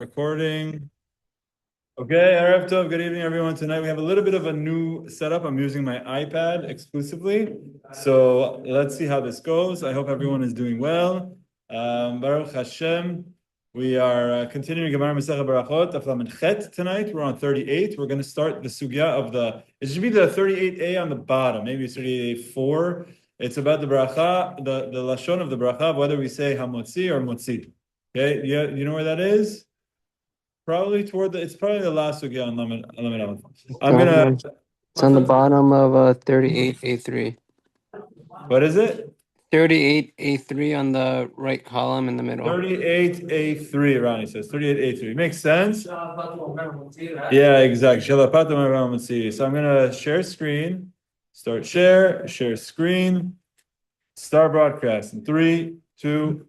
Recording. Okay, Erev Tov, good evening, everyone. Tonight we have a little bit of a new setup. I'm using my iPad exclusively. So let's see how this goes. I hope everyone is doing well. Baruch Hashem. We are continuing Gemara Masechah Berachot, Daf Lamed Chet tonight. We're on 38. We're going to start the sugya of it should be the 38A on the bottom. Maybe it's 38A-4. It's about the bracha, the lashon of the bracha, whether we say hamotzi or motzi. Okay, you know where that is? It's probably the last sugya on Lamed Aleph. I'm gonna. It's on the bottom of 38A3. What is it? 38A3 on the right column in the middle. 38A3, Ronnie says. 38A3. Makes sense? Yeah, exactly. So I'm gonna share screen, start share screen, start broadcast in 3, 2,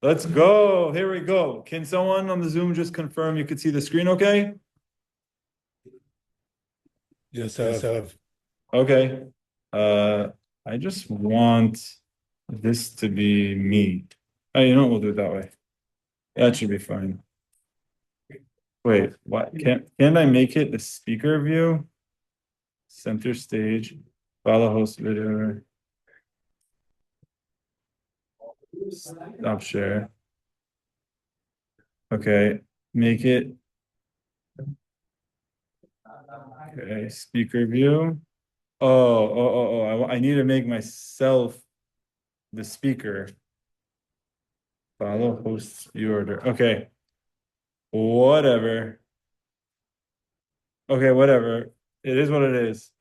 let's go. Here we go. Can someone on the Zoom just confirm you could see the screen okay? Yes, I have. Okay. I just want this to be me. Oh, you know what? We'll do it that way. That should be fine. Wait, what? Can I make it the speaker view? Center stage. Follow host video. Stop share. Okay, make it. Okay, speaker view. I need to make myself the speaker. Follow host view order. Okay. Whatever. Okay, whatever. It is what it is.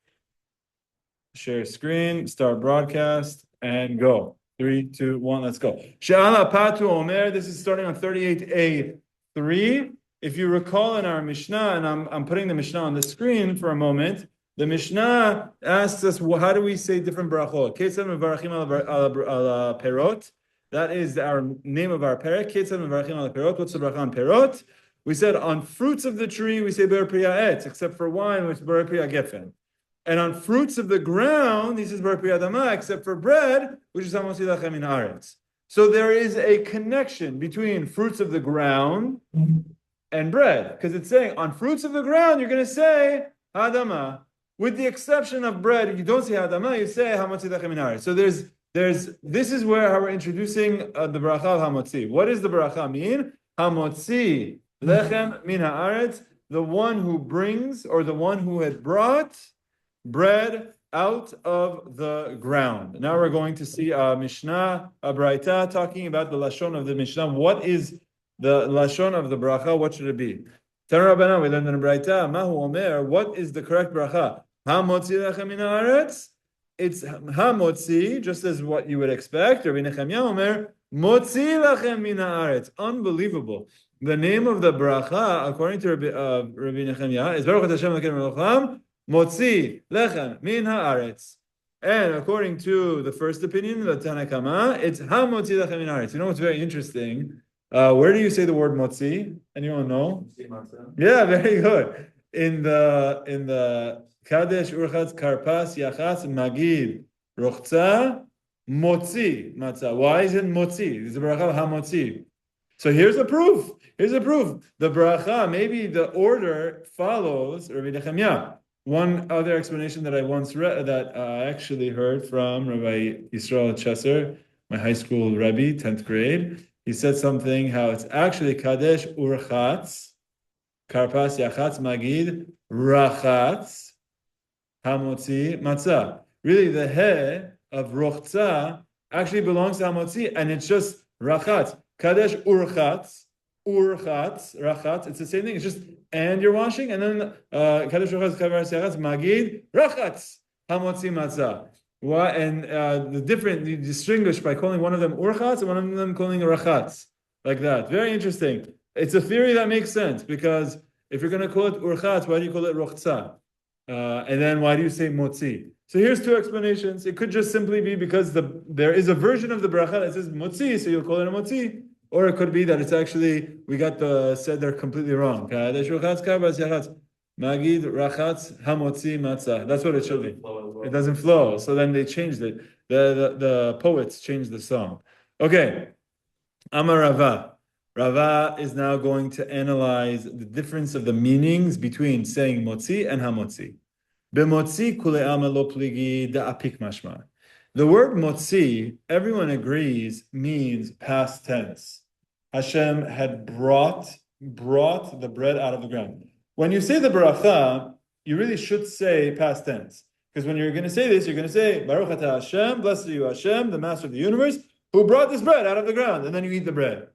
Share screen, start broadcast, and go. 3, 2, 1, let's go. She'ala Patu Omer, this is starting on 38A3. If you recall in our Mishnah, and I'm putting the Mishnah on the screen for a moment, the Mishnah asks us, well, how do we say different brachot? Ketzad mevarachim ala perot. That is our name of our perek. Ketzad mevarachim ala perot. What's the bracha on perot? We said on fruits of the tree, we say ber priya etz, except for wine, which is ber priya gefen. And on fruits of the ground, he says ber priya adama, except for bread, which is hamotzi lachem min haaretz. So there is a connection between fruits of the ground and bread, because it's saying on fruits of the ground, you're going to say adama. With the exception of bread, you don't say adama, you say hamotzi lachem min haaretz. So this is where how we're introducing the bracha of hamotzi. What does the bracha mean? Hamotzi lechem min haaretz, the one who brings, or the one who had brought bread out of the ground. Now we're going to see a Mishnah, a Braita, talking about the Lashon of the Mishnah. What is the Lashon of the bracha? What should it be? Tanur Rabbanan, we learned in the Braita, Mahu Omer, what is the correct bracha? Hamotzi lechem min haaretz. It's hamotzi, just as what you would expect. Rabbi Nechemia Omer, motzi lachem min haaretz. Unbelievable. The name of the bracha, according to Rabbi Nechemia, is Berachot Hashem Elokeinu melech motzi lechem min haaretz. And according to the first opinion, the Tanna Kama, it's hamotzi lechem min haaretz. You know what's very interesting? Where do you say the word motzi? Anyone know? Yeah, very good. In the Kadesh Urchatz Karpas Yachatz Magid Rochza Motzi Matzah. Why is it motzi? It's a bracha hamotzi. So here's a proof. The bracha, maybe the order follows Rabbi Nechemia. One other explanation that I once read, that I actually heard from Rabbi Yisrael Chesser, my high school Rebbe, 10th grade. He said something how it's actually Kadesh Urchatz Karpas Yachatz Magid Rachatz Hamotzi Matzah. Really, the he of Rochza actually belongs to Hamotzi, and it's just Rachatz. Kadesh Urchatz, Rachatz. It's the same thing. It's just and you're washing, and then Kadesh Urchatz, Karpas Yachatz Magid Rachatz Hamotzi Matzah. Why? And you distinguish by calling one of them Urchatz and one of them calling Rachatz, like that. Very interesting. It's a theory that makes sense, because if you're going to call it Urchatz, why do you call it Rochza? And then why do you say Motzi? So here's two explanations. It could just simply be because there is a version of the bracha that says Motzi, so you'll call it a Motzi. Or it could be that it's actually, we got the seder completely wrong. Kadesh Urchatz Karpas Yachatz Magid Rachatz Hamotzi Matzah. That's what it should be. It doesn't flow. So then they changed it. The poets changed the song. Okay. Amar Rava. Rava is now going to analyze the difference of the meanings between saying motzi and hamotzi. B'motzi kule alma lo pligi da'apik mashma. The word motzi, everyone agrees, means past tense. Hashem had brought the bread out of the ground. When you say the beracha, you really should say past tense. Because when you're going to say this, you're going to say, Baruch atah Hashem, blessed are you Hashem, the master of the universe, who brought this bread out of the ground, and then you eat the bread.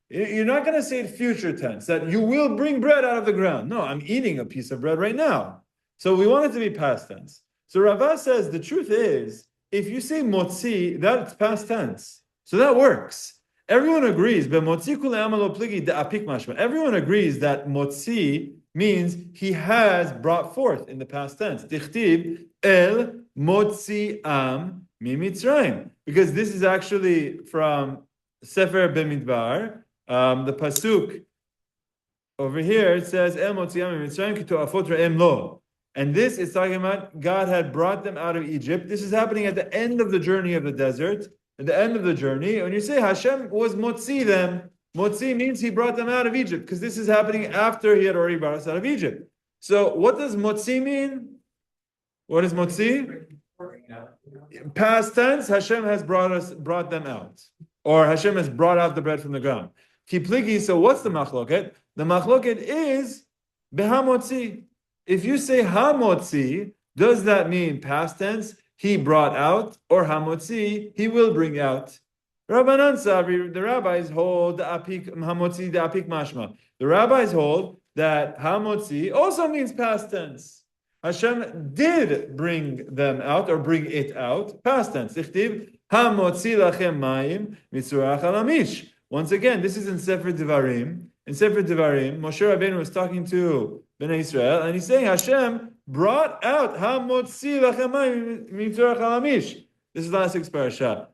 You're not going to say it future tense, that you will bring bread out of the ground. No, I'm eating a piece of bread right now. So we want it to be past tense. So Rava says the truth is, if you say motzi, that's past tense. So that works. Everyone agrees, everyone agrees that motzi means he has brought forth in the past tense. Tichtib el motzi am mimitzrayim. Because this is actually from Sefer Bemidbar. The pasuk over here, it says el motzi am mimitzrayim ki to'afot ra'em lo. And this is talking about God had brought them out of Egypt. This is happening at the end of the journey of the desert. At the end of the journey, when you say Hashem was motzi them, motzi means he brought them out of Egypt, because this is happening after he had already brought us out of Egypt. So what does motzi mean? What is motzi? Past tense, Hashem has brought them out. Or Hashem has brought out the bread from the ground. Kipligi, so what's the machloket? The machloket is behamotzi. If you say hamotzi, does that mean past tense? He brought out, or hamotzi, he will bring out. Rabbanan Sabri, the rabbis hold hamotzi the apik mashma. The rabbis hold that hamotzi also means past tense. Hashem did bring them out, or bring it out, past tense. Ichtiv hamotzi lachem mayim mitzurach alamish. Once again, this is in Sefer Devarim. In Sefer Devarim, Moshe Rabbeinu was talking to Bnei Israel, and he's saying Hashem brought out hamotzi lachem mayim mitzurach alamish. This is last week's parasha.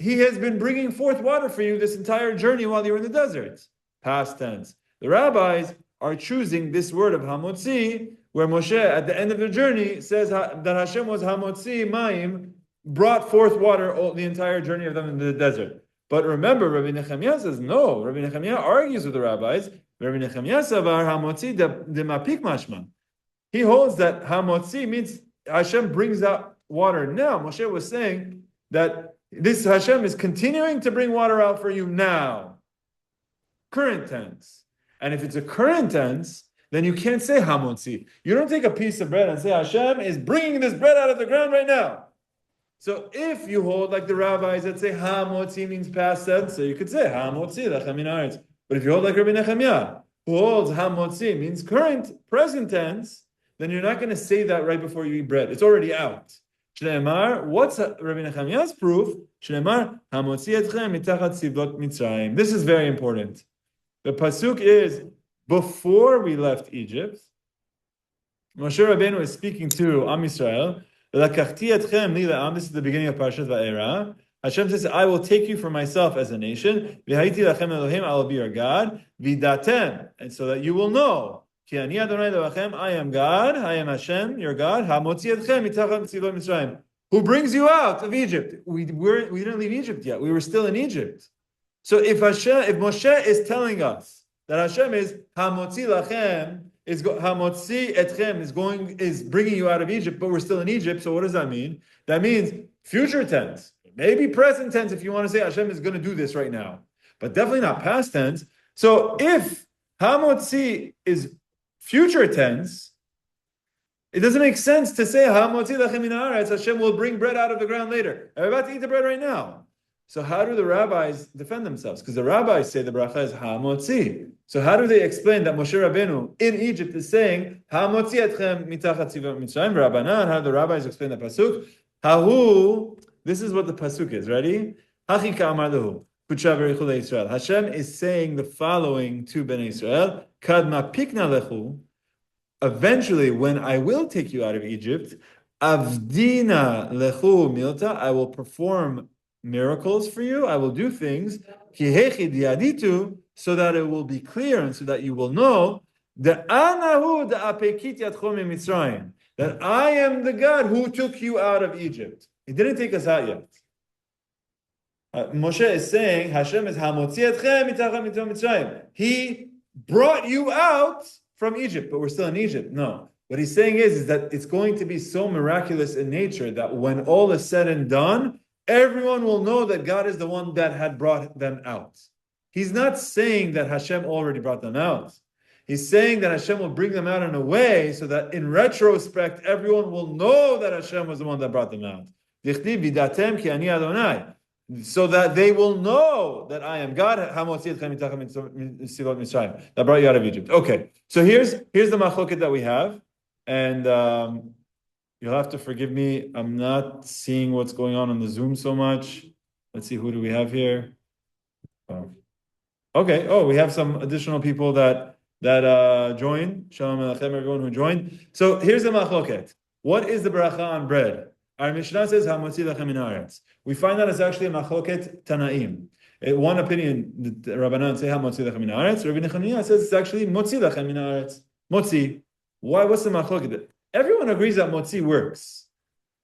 He has been bringing forth water for you this entire journey while you were in the desert. Past tense. The rabbis are choosing this word of hamotzi, where Moshe at the end of the journey says that Hashem was hamotzi mayim, brought forth water the entire journey of them in the desert. But remember, Rabbi Nechemiah says no. Rabbi Nechemiah argues with the rabbis. Rabbi Nechemiah savar hamotzi de mapik mashma. He holds that hamotzi means Hashem brings out water now. Moshe was saying that this Hashem is continuing to bring water out for you now. Current tense. And if it's a current tense, then you can't say hamotzi. You don't take a piece of bread and say Hashem is bringing this bread out of the ground right now. So if you hold like the rabbis that say hamotzi means past tense, so you could say hamotzi lachem min haaretz. But if you hold like Rabbi Nechemiah, who holds hamotzi means current, present tense, then you're not going to say that right before you eat bread. It's already out. Shneimar, what's Rabbi Nechemiah's proof? Shneimar, hamotzi etchem mitachat sivlot Mitzrayim. This is very important. The pasuk is, before we left Egypt, Moshe Rabbeinu is speaking to Am Yisrael. This is the beginning of Parashat Va'era. Hashem says, I will take you for myself as a nation. I will be your God. And so that you will know. I am God, I am Hashem, your God. Who brings you out of Egypt? We didn't leave Egypt yet. We were still in Egypt. So if Moshe is telling us that Hashem is Hamotzi Lachem, is Hamotzi Etchem, is bringing you out of Egypt, but we're still in Egypt. So what does that mean? That means future tense. Maybe present tense if you want to say Hashem is going to do this right now, but definitely not past tense. So if Hamotzi is future tense, it doesn't make sense to say Hamotzi lachem min haaretz, Hashem will bring bread out of the ground later. I'm about to eat the bread right now. So how do the rabbis defend themselves? Because the rabbis say the bracha is Hamotzi. So how do they explain that Moshe Rabbeinu in Egypt is saying Hamotzi etchem mitachat sivlot Mitzrayim? Rabbanan, how do the rabbis explain the pasuk? Hahu. This is what the pasuk is. Ready? Hashem is saying the following to Bnei Israel: Kadma pikna lechu. Eventually, when I will take you out of Egypt, avdina lechu milta. I will perform miracles for you. I will do things so that it will be clear and so that you will know the anahu the apekit yatchom mitzrayim, that I am the God who took you out of Egypt. He didn't take us out yet. Moshe is saying, Hashem is Hamotzi etchem mitachat Mitzrayim. He brought you out from Egypt, but we're still in Egypt. No. What he's saying is that it's going to be so miraculous in nature that when all is said and done, everyone will know that God is the one that had brought them out. He's not saying that Hashem already brought them out. He's saying that Hashem will bring them out in a way so that in retrospect, everyone will know that Hashem was the one that brought them out. Dichtiv vidatem ki ani Adonai. So that they will know that I am God, that brought you out of Egypt. Okay, so here's the machloket that we have, and you'll have to forgive me. I'm not seeing what's going on the Zoom so much. Let's see, who do we have here? Oh. Okay. Oh, we have some additional people that joined. Shalom Alechem, everyone who joined. So here's the machloket. What is the bracha on bread? Our Mishnah says, "Hamotzi lechem min haaretz." We find that it's actually a machloket tanaim. One opinion, the Rabbanan say Hamotzi lechem min haaretz. Rabbi Nechemiah says it's actually motzi lechem min haaretz. Motzi. Why? What's the machloket? Everyone agrees that motzi works.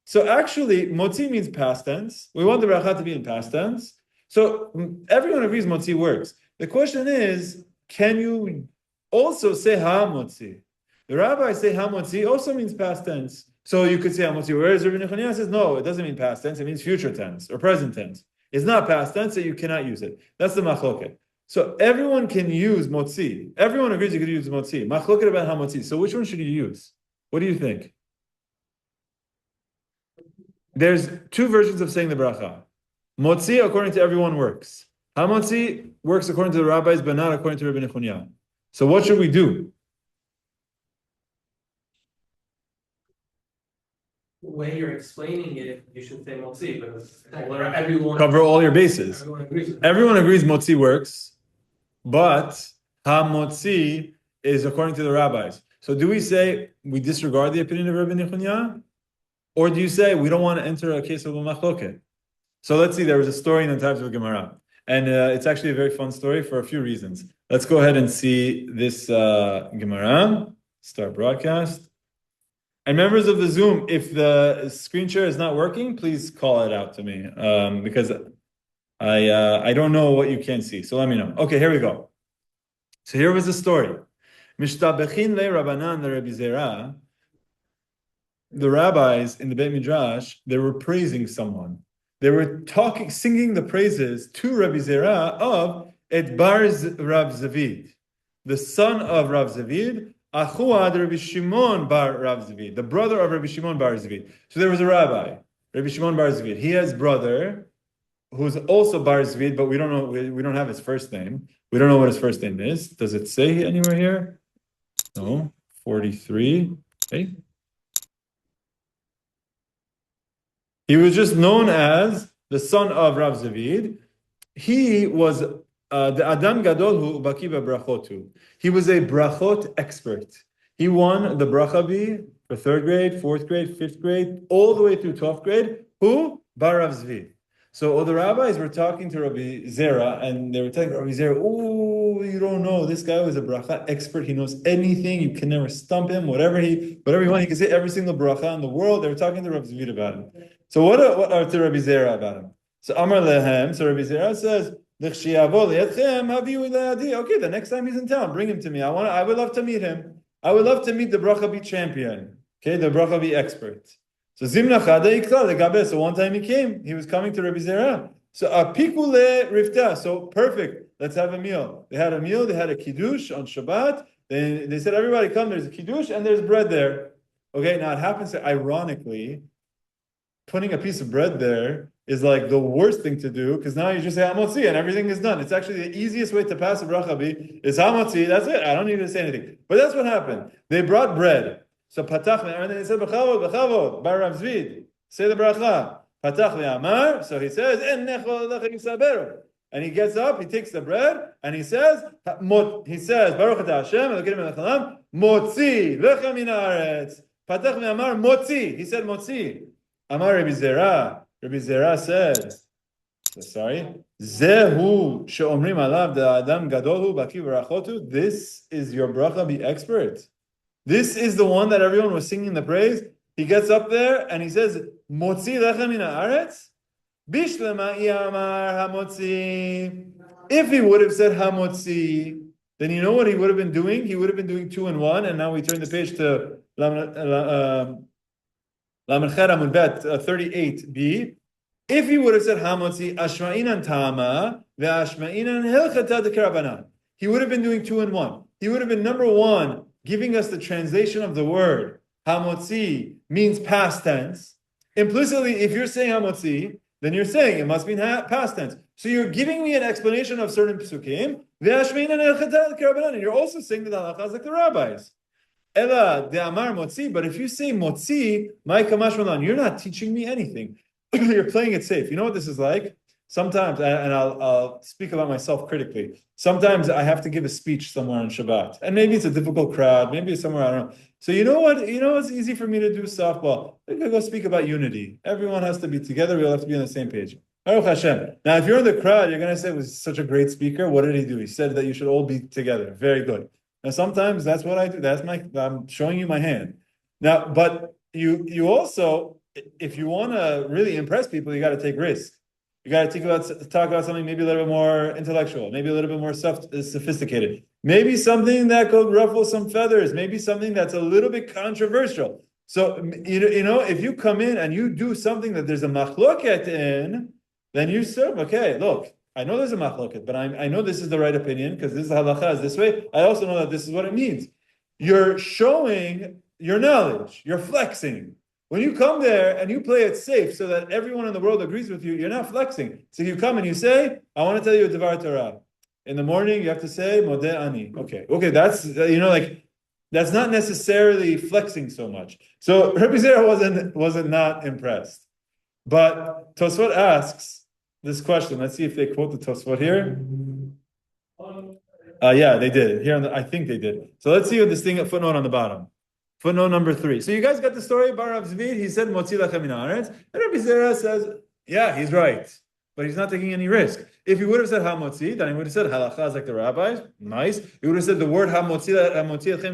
So actually, motzi means past tense. We want the bracha to be in past tense. So everyone agrees motzi works. The question is, can you also say hamotzi? The rabbis say hamotzi also means past tense. So you could say hamotzi. Whereas Rabbi Nechemiah says, no, it doesn't mean past tense. It means future tense or present tense. It's not past tense, so you cannot use it. That's the machloket. So everyone can use motzi. Everyone agrees you could use motzi. Machloket about hamotzi. So which one should you use? What do you think? There's two versions of saying the bracha. Motzi, according to everyone, works. Hamotzi works according to the rabbis, but not according to Rabbi Nechemiah. So what should we do? The way you're explaining it, you should say motzi, because everyone Cover all your bases. Everyone agrees. Motzi works, but hamotzi is according to the rabbis. So do we say we disregard the opinion of Rabbi Nechemiah? Or do you say we don't want to enter a case of a machloket? So let's see, there was a story in the times of Gemara. And it's actually a very fun story for a few reasons. Let's go ahead and see this Gemara. Start broadcast. And members of the Zoom, if the screen share is not working, please call it out to me because I don't know what you can see. So let me know. Okay, here we go. So here was the story. Mishtabechin le Rabbanan le Rabbi Zera. The rabbis in the Beit Midrash, they were praising someone. They were singing the praises to Rabbi Zera of Et Bar Rav Zavid, the son of Rav Zavid, Achuad Rabbi Shimon bar Rav Zavid, the brother of Rabbi Shimon bar Zavid. So there was a rabbi, Rabbi Shimon bar Zavid. He has brother who's also bar Zavid, but we don't know. We don't have his first name. We don't know what his first name is. Does it say anywhere here? No. 43. Okay. He was just known as the son of Rav Zavid. He was the Adam Gadol hu baki bebrachotu. He was a brachot expert. He won the bracha for 3rd grade, 4th grade, 5th grade, all the way through 12th grade. Who? Bar Rav Zavid. So all the rabbis were talking to Rabbi Zera, and they were telling Rabbi Zera, "Oh, you don't know. This guy was a bracha expert. He knows anything. You can never stump him. Whatever he wants, he can say every single bracha in the world." They were talking to Rabbi Zavid about him. So what are to Rabbi Zera about him? So Amar lehem. So Rabbi Zera says, "Okay, the next time he's in town, bring him to me. I would love to meet him. I would love to meet the bracha champion. Okay, the bracha expert." So Zimna Chada Ikla Legabe. So one time he was coming to Rabbi Zera. So Apikule Rifta. So perfect. Let's have a meal. They had a meal, they had a kiddush on Shabbat. They said, everybody come, there's a kiddush and there's bread there. Okay, now it happens that ironically, putting a piece of bread there is like the worst thing to do, because now you just say hamotzi and everything is done. It's actually the easiest way to pass a bracha is hamotzi. That's it. I don't need to say anything. But that's what happened. They brought bread. So patach and then he said b'chavod bar Rav Zvid. Say the bracha. Patach ve'amar. So he says and he gets up. He takes the bread and he says Baruch atah Hashem Elokeinu melech haolam motzi lechem min haaretz. Patach ve'amar motzi. He said motzi. Amar Rabbi Zera. Rabbi Zera said, sorry, Zehu she'omrim alav the Adam gadol hu baki v'rachotu. This is your bracha be expert. This is the one that everyone was singing the praise. He gets up there and he says, Motzi lechem min haaretz, bishlema iyamar hamotzi. If he would have said hamotzi, then you know what he would have been doing? He would have been doing 2 and 1, and now we turn the page to Lamed Chet Amud Bet 38B. If he would have said hamotzi ashma'inan tama ve'ashma'inan hilchata dekarabanan, he would have been doing 2 and 1. He would have been number 1, giving us the translation of the word hamotzi means past tense. Implicitly, if you're saying hamotzi, then you're saying it must be past tense. So you're giving me an explanation of certain psukim. And you're also saying that halakha is like the rabbis. Ela de amar motzi, but if you say motzi, my kamash malan, you're not teaching me anything. You're playing it safe. You know what this is like? Sometimes, and I'll speak about myself critically. Sometimes I have to give a speech somewhere on Shabbat, and maybe it's a difficult crowd, maybe it's somewhere I don't know. So you know what? You know it's easy for me to do softball. I can go speak about unity. Everyone has to be together. We all have to be on the same page. Baruch Hashem. Now, if you're in the crowd, you're going to say, "It was such a great speaker. What did he do? He said that you should all be together." Very good. Now, sometimes that's what I do. I'm showing you my hand. Now, but you also, if you want to really impress people, you got to take risks. You got to talk about something maybe a little bit more intellectual, maybe a little bit more sophisticated, maybe something that could ruffle some feathers, maybe something that's a little bit controversial. So, you know, if you come in and you do something that there's a machloket in, then you serve. Okay, look, I know there's a machloket, but I know this is the right opinion because this is halacha is this way. I also know that this is what it means. You're showing your knowledge. You're flexing. When you come there and you play it safe so that everyone in the world agrees with you, you're not flexing. So you come and you say, I want to tell you a Devar Torah. In the morning, you have to say, Modeh Ani. Okay, that's, that's not necessarily flexing so much. So Rabbi Zera wasn't not impressed. But Tosfot asks this question. Let's see if they quote the Tosfot here. Yeah, they did. Here, I think they did. So let's see what this thing, footnote on the bottom. Footnote number 3. So you guys got the story about Rav Zvid. He said, Motzi lechem min haaretz. And Rabbi Zera says, yeah, he's right. But he's not taking any risk. If he would have said hamotzi, then he would have said halakha is like the rabbis. Nice. He would have said the word hamotzi lechem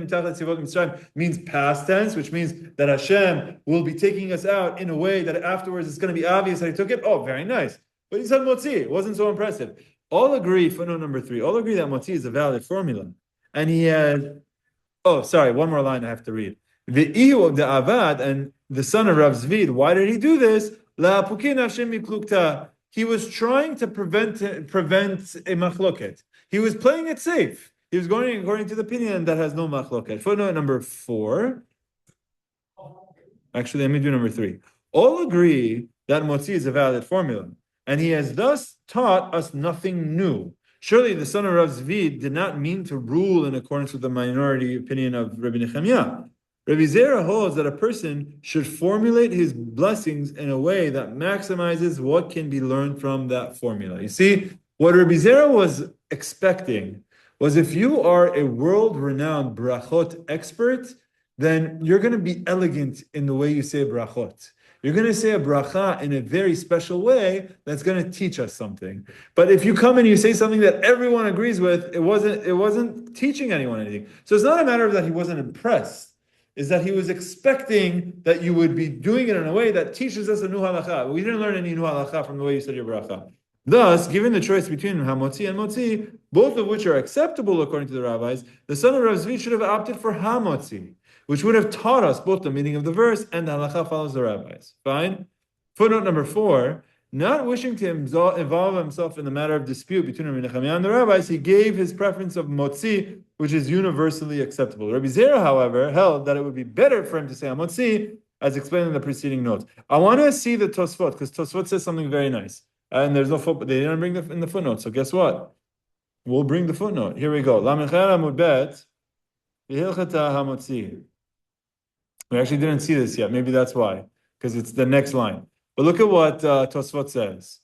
mitachat tzivot mitzrayim means past tense, which means that Hashem will be taking us out in a way that afterwards it's going to be obvious that he took it. Oh, very nice. But he said motzi. It wasn't so impressive. All agree, footnote number 3, all agree that motzi is a valid formula. And he had, oh, sorry, one more line I have to read. The Ihu of the Avad and the son of Rav Zvid, why did he do this? He was trying to prevent a machloket. He was playing it safe. He was going according to the opinion that has no machloket. Footnote number 4. Actually, let me do number 3. All agree that motzi is a valid formula, and he has thus taught us nothing new. Surely the son of Rav Zvid did not mean to rule in accordance with the minority opinion of Rabbi Nechemiah. Rabbi Zera holds that a person should formulate his blessings in a way that maximizes what can be learned from that formula. You see, what Rabbi Zera was expecting was if you are a world-renowned Berachot expert, then you're going to be elegant in the way you say Berachot. You're going to say a bracha in a very special way that's going to teach us something. But if you come and you say something that everyone agrees with, it wasn't teaching anyone anything. So it's not a matter of that he wasn't impressed. Is that he was expecting that you would be doing it in a way that teaches us a new halacha. We didn't learn any new halacha from the way you said your bracha. Thus, given the choice between hamotzi and motzi, both of which are acceptable according to the rabbis, the son of Rav Zvi should have opted for hamotzi, which would have taught us both the meaning of the verse and the halacha follows the rabbis. Fine? Footnote number 4, not wishing to involve himself in the matter of dispute between Rabbi Nechemiah and the rabbis, he gave his preference of motzi, which is universally acceptable. Rabbi Zera, however, held that it would be better for him to say hamotzi, as explained in the preceding notes. I want to see the Tosfot, because Tosfot says something very nice. And there's no footnote, they didn't bring in the footnote, so guess what? We'll bring the footnote. Here we go. Lamed Chet Amud Bet, v'hilchata hamotzi. We actually didn't see this yet. Maybe that's why, because it's the next line. But look at what Tosfot says.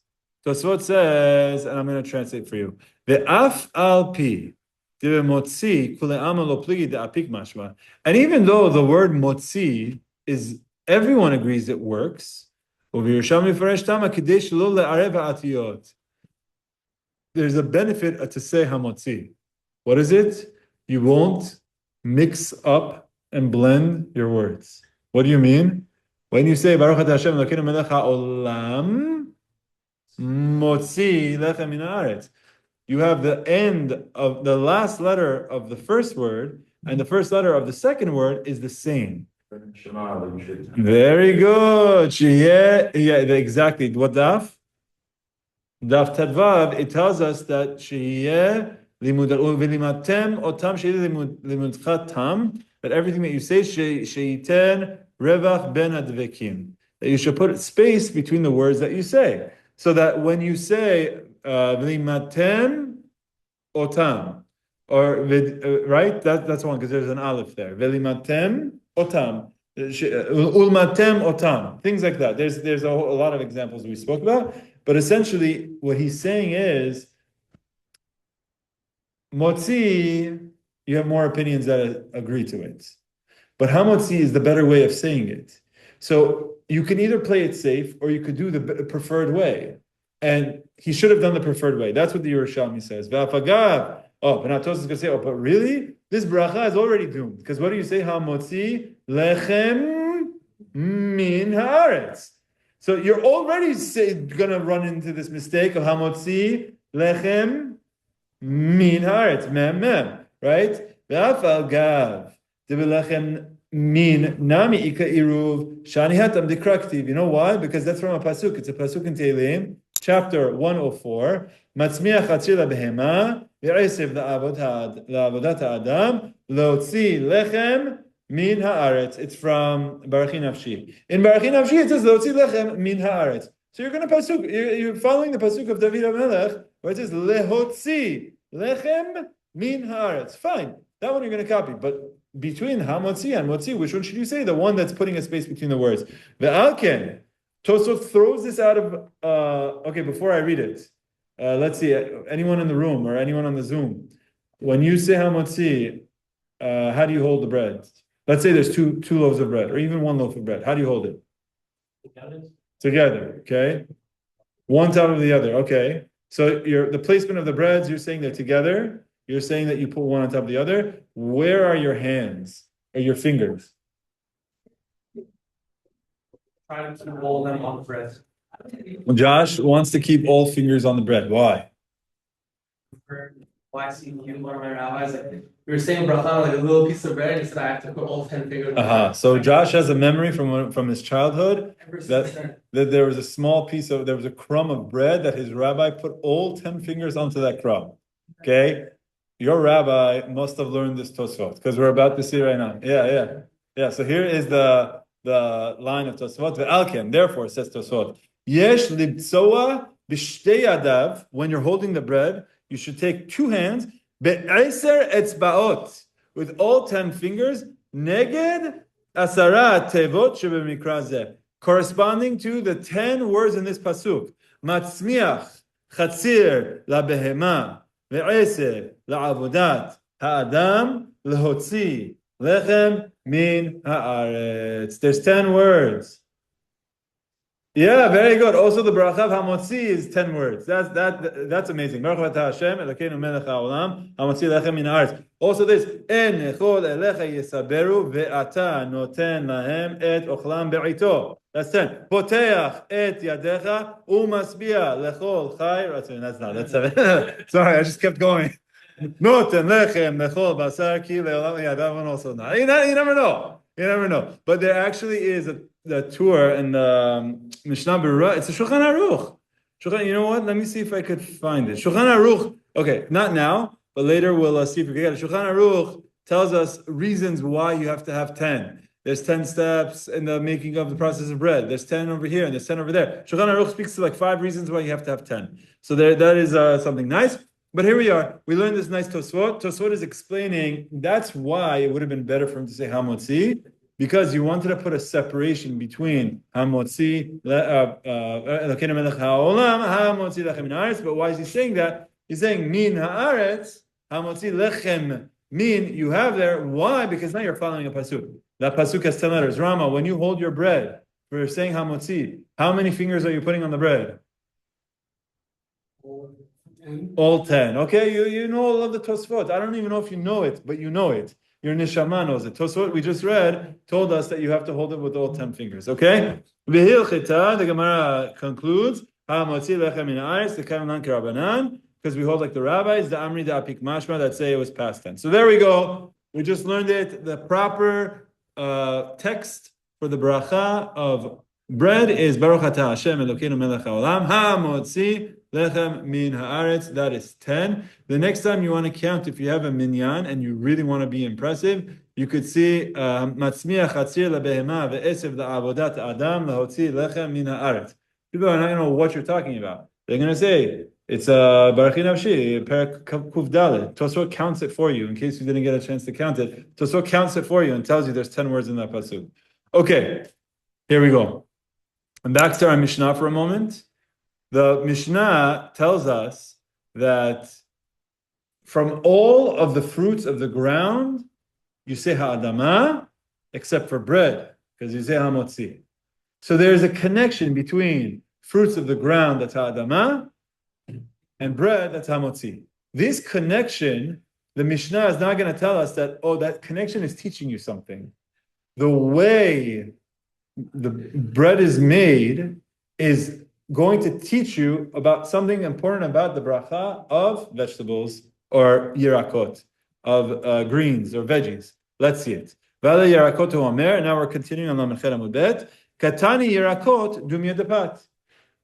Tosfot says, and I'm going to translate for you. Ve'af al pi motzi kule ama lo pligi de'apik mashma. And even though the word motzi is, everyone agrees it works. There's a benefit to say hamotzi. What is it? You won't mix up and blend your words. What do you mean? When you say Baruch Atah Hashem Elokeinu melech haolam motzi lechem min haaretz, you have the end of the last letter of the first word and the first letter of the second word is the same. Very good. Yeah, exactly. What daf? Daf Tadvav, it tells us that that everything that you say, sheiten revach ben advekim, that you should put space between the words that you say. So that when you say v'limatem otam, or right, that's one because there's an aleph there. V'limatem otam. Ulmatem otam, things like that. There's a lot of examples we spoke about, but essentially what he's saying is motzi. You have more opinions that agree to it, but hamotzi is the better way of saying it. So you can either play it safe or you could do the preferred way, and he should have done the preferred way. That's what the Yerushalmi says. V'afagav. Oh, Benatos is going to say, oh, but really? This bracha is already doomed. Because what do you say? Hamotzi lechem min haaretz. So you're already going to run into this mistake of hamotzi lechem min haaretz. Mem, right? V'afagav. Debelechem min nami ika iruv shani hatam dekraktiv. You know why? Because that's from a pasuk. It's a pasuk in Tehillim, chapter 104. Matzmiach hatzir labehema. La'avodat ha'adam lotzi lechem min haaretz. It's from Berachot Nafshi. In Berachot Nafshi it says lotzi lechem min haaretz. So you're going to pasuk. You're following the pasuk of David HaMelech where it says lehotzi lechem min haaretz. Fine, that one you're going to copy. But between hamotzi and motzi, which one should you say? The one that's putting a space between the words. Ve'alken Tosfot throws this out of. Okay, before I read it. Let's see, anyone in the room or anyone on the Zoom, when you say hamotzi, how do you hold the bread? Let's say there's two loaves of bread or even one loaf of bread. How do you hold it? Together, okay? One top of the other, okay. So the placement of the breads, you're saying they're together. You're saying that you put one on top of the other. Where are your hands or your fingers? Try to roll them on the bread. Josh wants to keep all fingers on the bread. Why? Why I see you, one of my rabbis, like, we were saying bracha on like a little piece of bread, and he said I have to put all 10 fingers on So Josh has a memory from his childhood that there was a small there was a crumb of bread that his rabbi put all 10 fingers onto that crumb. Okay? Your rabbi must have learned this Tosfot, because we're about to see right now. Yeah. So here is the line of Tosfot. Ve'alken, therefore, says Tosfot, Yesh libtsoa b'shtei yadav. When you're holding the bread, you should take two hands, be'eser etzbaot, with all 10 fingers, neged asara tevot shebemikra zeh, corresponding to the 10 words in this pasuk. Matzmiach chatzir labehema, ve'eser la'avodat ha'adam, lehotzi lechem min haaretz. There's 10 words. Yeah, very good. Also, the bracha of hamotzi is 10 words. That's amazing. Berachot Hashem Elokeinu melech haolam hamotzi lechem min haaretz. Also, this en echol elecha yesaberu ve'ata noten lahem et ochlam be'ito. That's 10. Poteach et yadecha umasbia lechol chay. That's not. That's 7. Sorry, I just kept going. Noten lechem lechol basar ki leolam. Yeah, that one also not. You never know. You never know. But there actually is the tour in the Mishnah Berurah. It's a Shulchan Aruch. You know what? Let me see if I could find it. Shulchan Aruch. Okay, not now, but later we'll see if we can get it. Shulchan Aruch tells us reasons why you have to have 10. There's 10 steps in the making of the process of bread. There's 10 over here and there's 10 over there. Shulchan Aruch speaks to like 5 reasons why you have to have 10. So that is something nice. But here we are. We learned this nice Tosfot. Tosfot is explaining that's why it would have been better for him to say hamotzi, because you wanted to put a separation between hamotzi, Elokeinu melech haolam, hamotzi lechem min haaretz. But why is he saying that? He's saying min haaretz, hamotzi lechem min. You have there. Why? Because now you're following a pasuk. That pasuk has 10 letters. Rama, when you hold your bread for saying hamotzi, how many fingers are you putting on the bread? All 10. Okay, you know all of the Tosfot. I don't even know if you know it, but you know it. Your neshama knows it. Tosfot, we just read, told us that you have to hold it with all 10 fingers. Okay? The Gemara concludes, because we hold like the rabbis, the Amri, the Apik Mashma, that say it was past tense. So there we go. We just learned it. The proper text for the bracha of bread is Baruch Atah Hashem Elokeinu Melech HaOlam HaMotzi Lechem Min Haaretz. That is 10. The next time you want to count, if you have a minyan and you really want to be impressive, you could see Matzmiach Chatzir LeBehema VeEsev LaAvodat Adam LaHotzi Lechem Min Haaretz. People are not going to know what you're talking about. They're going to say, it's Barachi Nafshi, Perak Kuf Dalet. Tosfot counts it for you in case you didn't get a chance to count it. Tosfot counts it for you and tells you there's 10 words in that pasuk. Okay, here we go. And back to our Mishnah for a moment. The Mishnah tells us that from all of the fruits of the ground, you say ha'adama, except for bread, because you say ha'motzi. So there's a connection between fruits of the ground, that's ha'adama, and bread, that's hamotzi. This connection, the Mishnah is not going to tell us that, oh, that connection is teaching you something. The way the bread is made is going to teach you about something important about the bracha of vegetables or yirakot, of greens or veggies. Let's see it. V'ala yirakot omer, now we're continuing on Lamed Chet Amud Bet. Katani yirakot dum yedapat.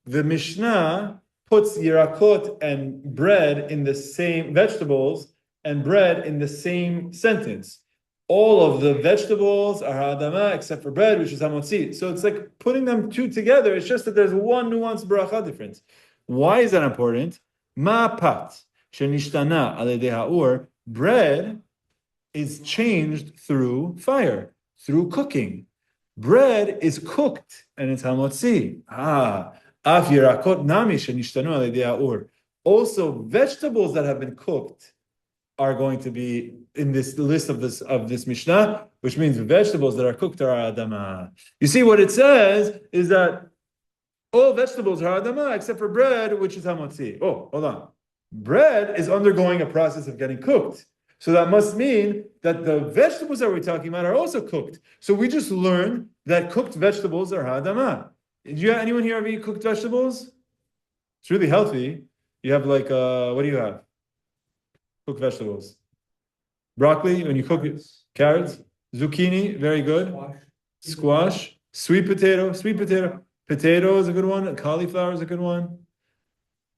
The Mishnah puts yirakot and bread in the same, vegetables and bread in the same sentence. All of the vegetables are ha'adama except for bread, which is hamotzi. So it's like putting them two together. It's just that there's one nuanced bracha difference. Why is that important? Ma'pat shenishtana aledei ha'ur. Bread is changed through fire, through cooking. Bread is cooked and it's hamotzi. Af yirakot nami shenishtanu aledei ha'ur. Also, vegetables that have been cooked are going to be in this list of this Mishnah, which means vegetables that are cooked are adama. You see, what it says is that all vegetables are adama except for bread, which is hamotzi. Oh, hold on. Bread is undergoing a process of getting cooked. So that must mean that the vegetables that we're talking about are also cooked. So we just learned that cooked vegetables are adama. Anyone here ever eat cooked vegetables? It's really healthy. You have like, what do you have? Cooked vegetables. Broccoli, when you cook it. Carrots. Zucchini, very good. Squash. Sweet potato. Potato is a good one. Cauliflower is a good one.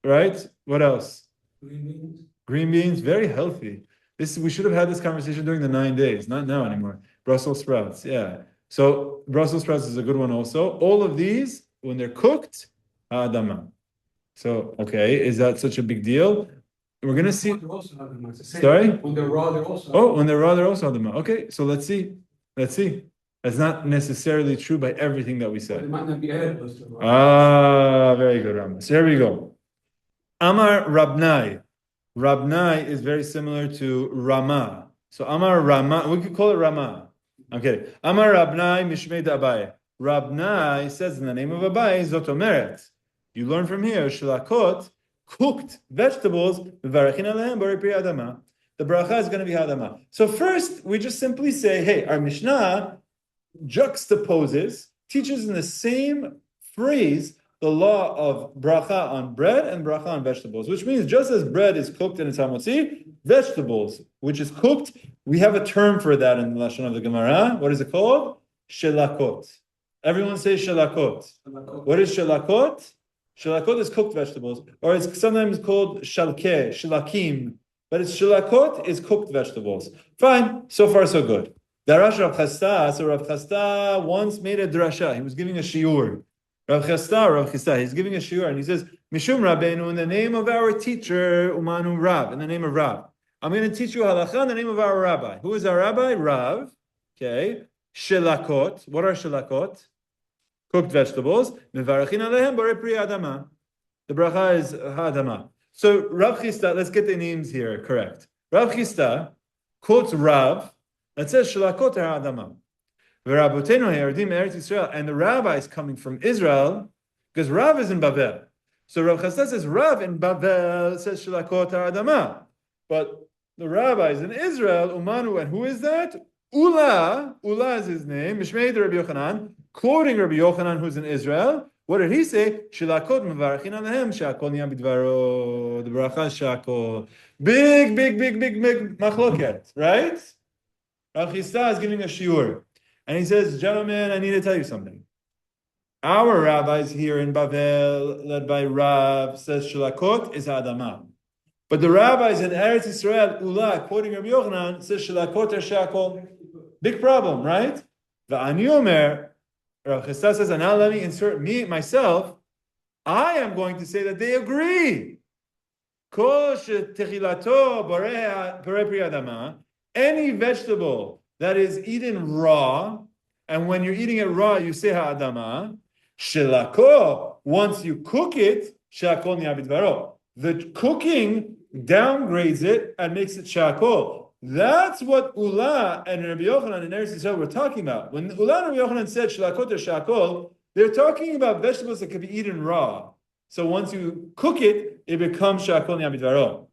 Right? What else? Green beans, very healthy. We should have had this conversation during the 9 days, not now anymore. Brussels sprouts, yeah. So Brussels sprouts is a good one also. All of these, when they're cooked, adama. So, okay, is that such a big deal? We're going to see. Sorry? When they're raw, they're also. Oh, when they're raw, they're also adama. Okay, so let's see. That's not necessarily true by everything that we said. It might not be edible. Very good, Rama. So here we go. Amar Rabnai. Rabnai is very similar to Rama. So Amar Rama, we could call it Rama. I'm kidding. Amar Rabnai Mishmei Abaye. Rabnai says in the name of Abaye, Zotomeret. You learn from here, Shlakot, cooked vegetables, the bracha is going to be hadama. So first, we just simply say, hey, our Mishnah juxtaposes, teaches in the same phrase the law of bracha on bread and bracha on vegetables, which means just as bread is cooked in its hamotzi, vegetables, which is cooked, we have a term for that in the Lashon of the Gemara. What is it called? Shelakot. Everyone say shelakot. What is shelakot? Shelakot is cooked vegetables, or it's sometimes called shalke, shilakim, but it's shelakot is cooked vegetables. Fine, so far so good. Darash Rav Chasta, so Rav Chasta once made a drasha. He was giving a shiur. Rav Chasta, he's giving a shiur, and he says, Mishum Rabbeinu, in the name of our teacher, Umanu Rav, in the name of Rav. I'm going to teach you halacha in the name of our rabbi. Who is our rabbi? Rav. Okay. Shelakot. What are shelakot? Cooked vegetables. Mevarachin alehem borei pri adama. The bracha is adama. So Rav Chista, let's get the names here correct. Rav Chista quotes Rav that says shelakot are adama. V'rabotenu ha'yardim eretz Yisrael, and the rabbi is coming from Israel because Rav is in Bavel. So Rav Chista says Rav in Bavel says shelakot are adama, but the rabbis in Israel, Umanu, and who is that? Ula is his name, Mishmei Rabbi Yochanan, quoting Rabbi Yochanan, who's in Israel. What did he say? Shilakot mevarachin alehem shakol niyam bidvaro. The bracha shakol. Big machloket, right? Rav Chisda is giving a shiur, and he says, "Gentlemen, I need to tell you something. Our rabbis here in Bavel, led by Rav, says shilakot is adama, but the rabbis in Eretz Yisrael, Ula, quoting Rabbi Yochanan, says shilakot er shakol. Big problem, right? The Ani Omer." Rav Chisda says, and now let me insert myself. I am going to say that they agree. Any vegetable that is eaten raw, and when you're eating it raw, you say ha'adama. Shelako, once you cook it, shakol niyabidvaro. The cooking downgrades it and makes it shakol. That's what Ula and Rabbi Yochanan and Eretz Yisrael were talking about. When Ula and Rabbi Yochanan said shalakot or shakol, they're talking about vegetables that can be eaten raw. So once you cook it, it becomes shakol niyamidvaro.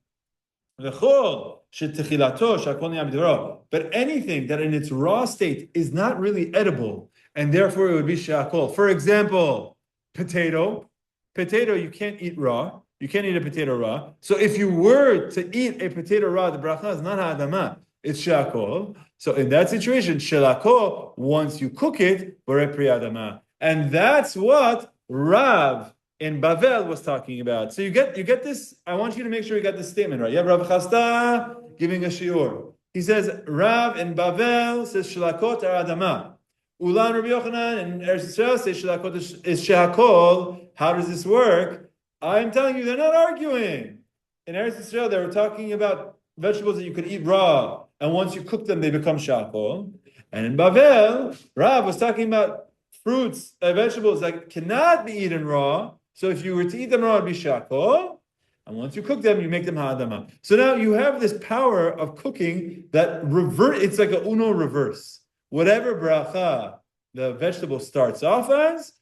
V'chol shetechilato shakol niyamidvaro. But anything that in its raw state is not really edible, and therefore it would be shakol. For example, potato. Potato you can't eat raw. You can't eat a potato raw. So if you were to eat a potato raw, the bracha is not ha'adama, it's shakol. So in that situation, shelakol, once you cook it, borei pri adama. And that's what Rav in Bavel was talking about. So you get this. I want you to make sure you got this statement right. You have Rav Chisda giving a shiur. He says, Rav in Bavel says shelakot are adama. Ula and Rabbi Yochanan and Eretz Yisrael say shelakot is shakol. How does this work? I'm telling you, they're not arguing. In Eretz Yisrael, they were talking about vegetables that you could eat raw, and once you cook them, they become shakol. And in Bavel, Rav was talking about fruits, vegetables that cannot be eaten raw. So if you were to eat them raw, it'd be shakol. And once you cook them, you make them ha'adama. So now you have this power of cooking that it's like a uno reverse. Whatever bracha the vegetable starts off as,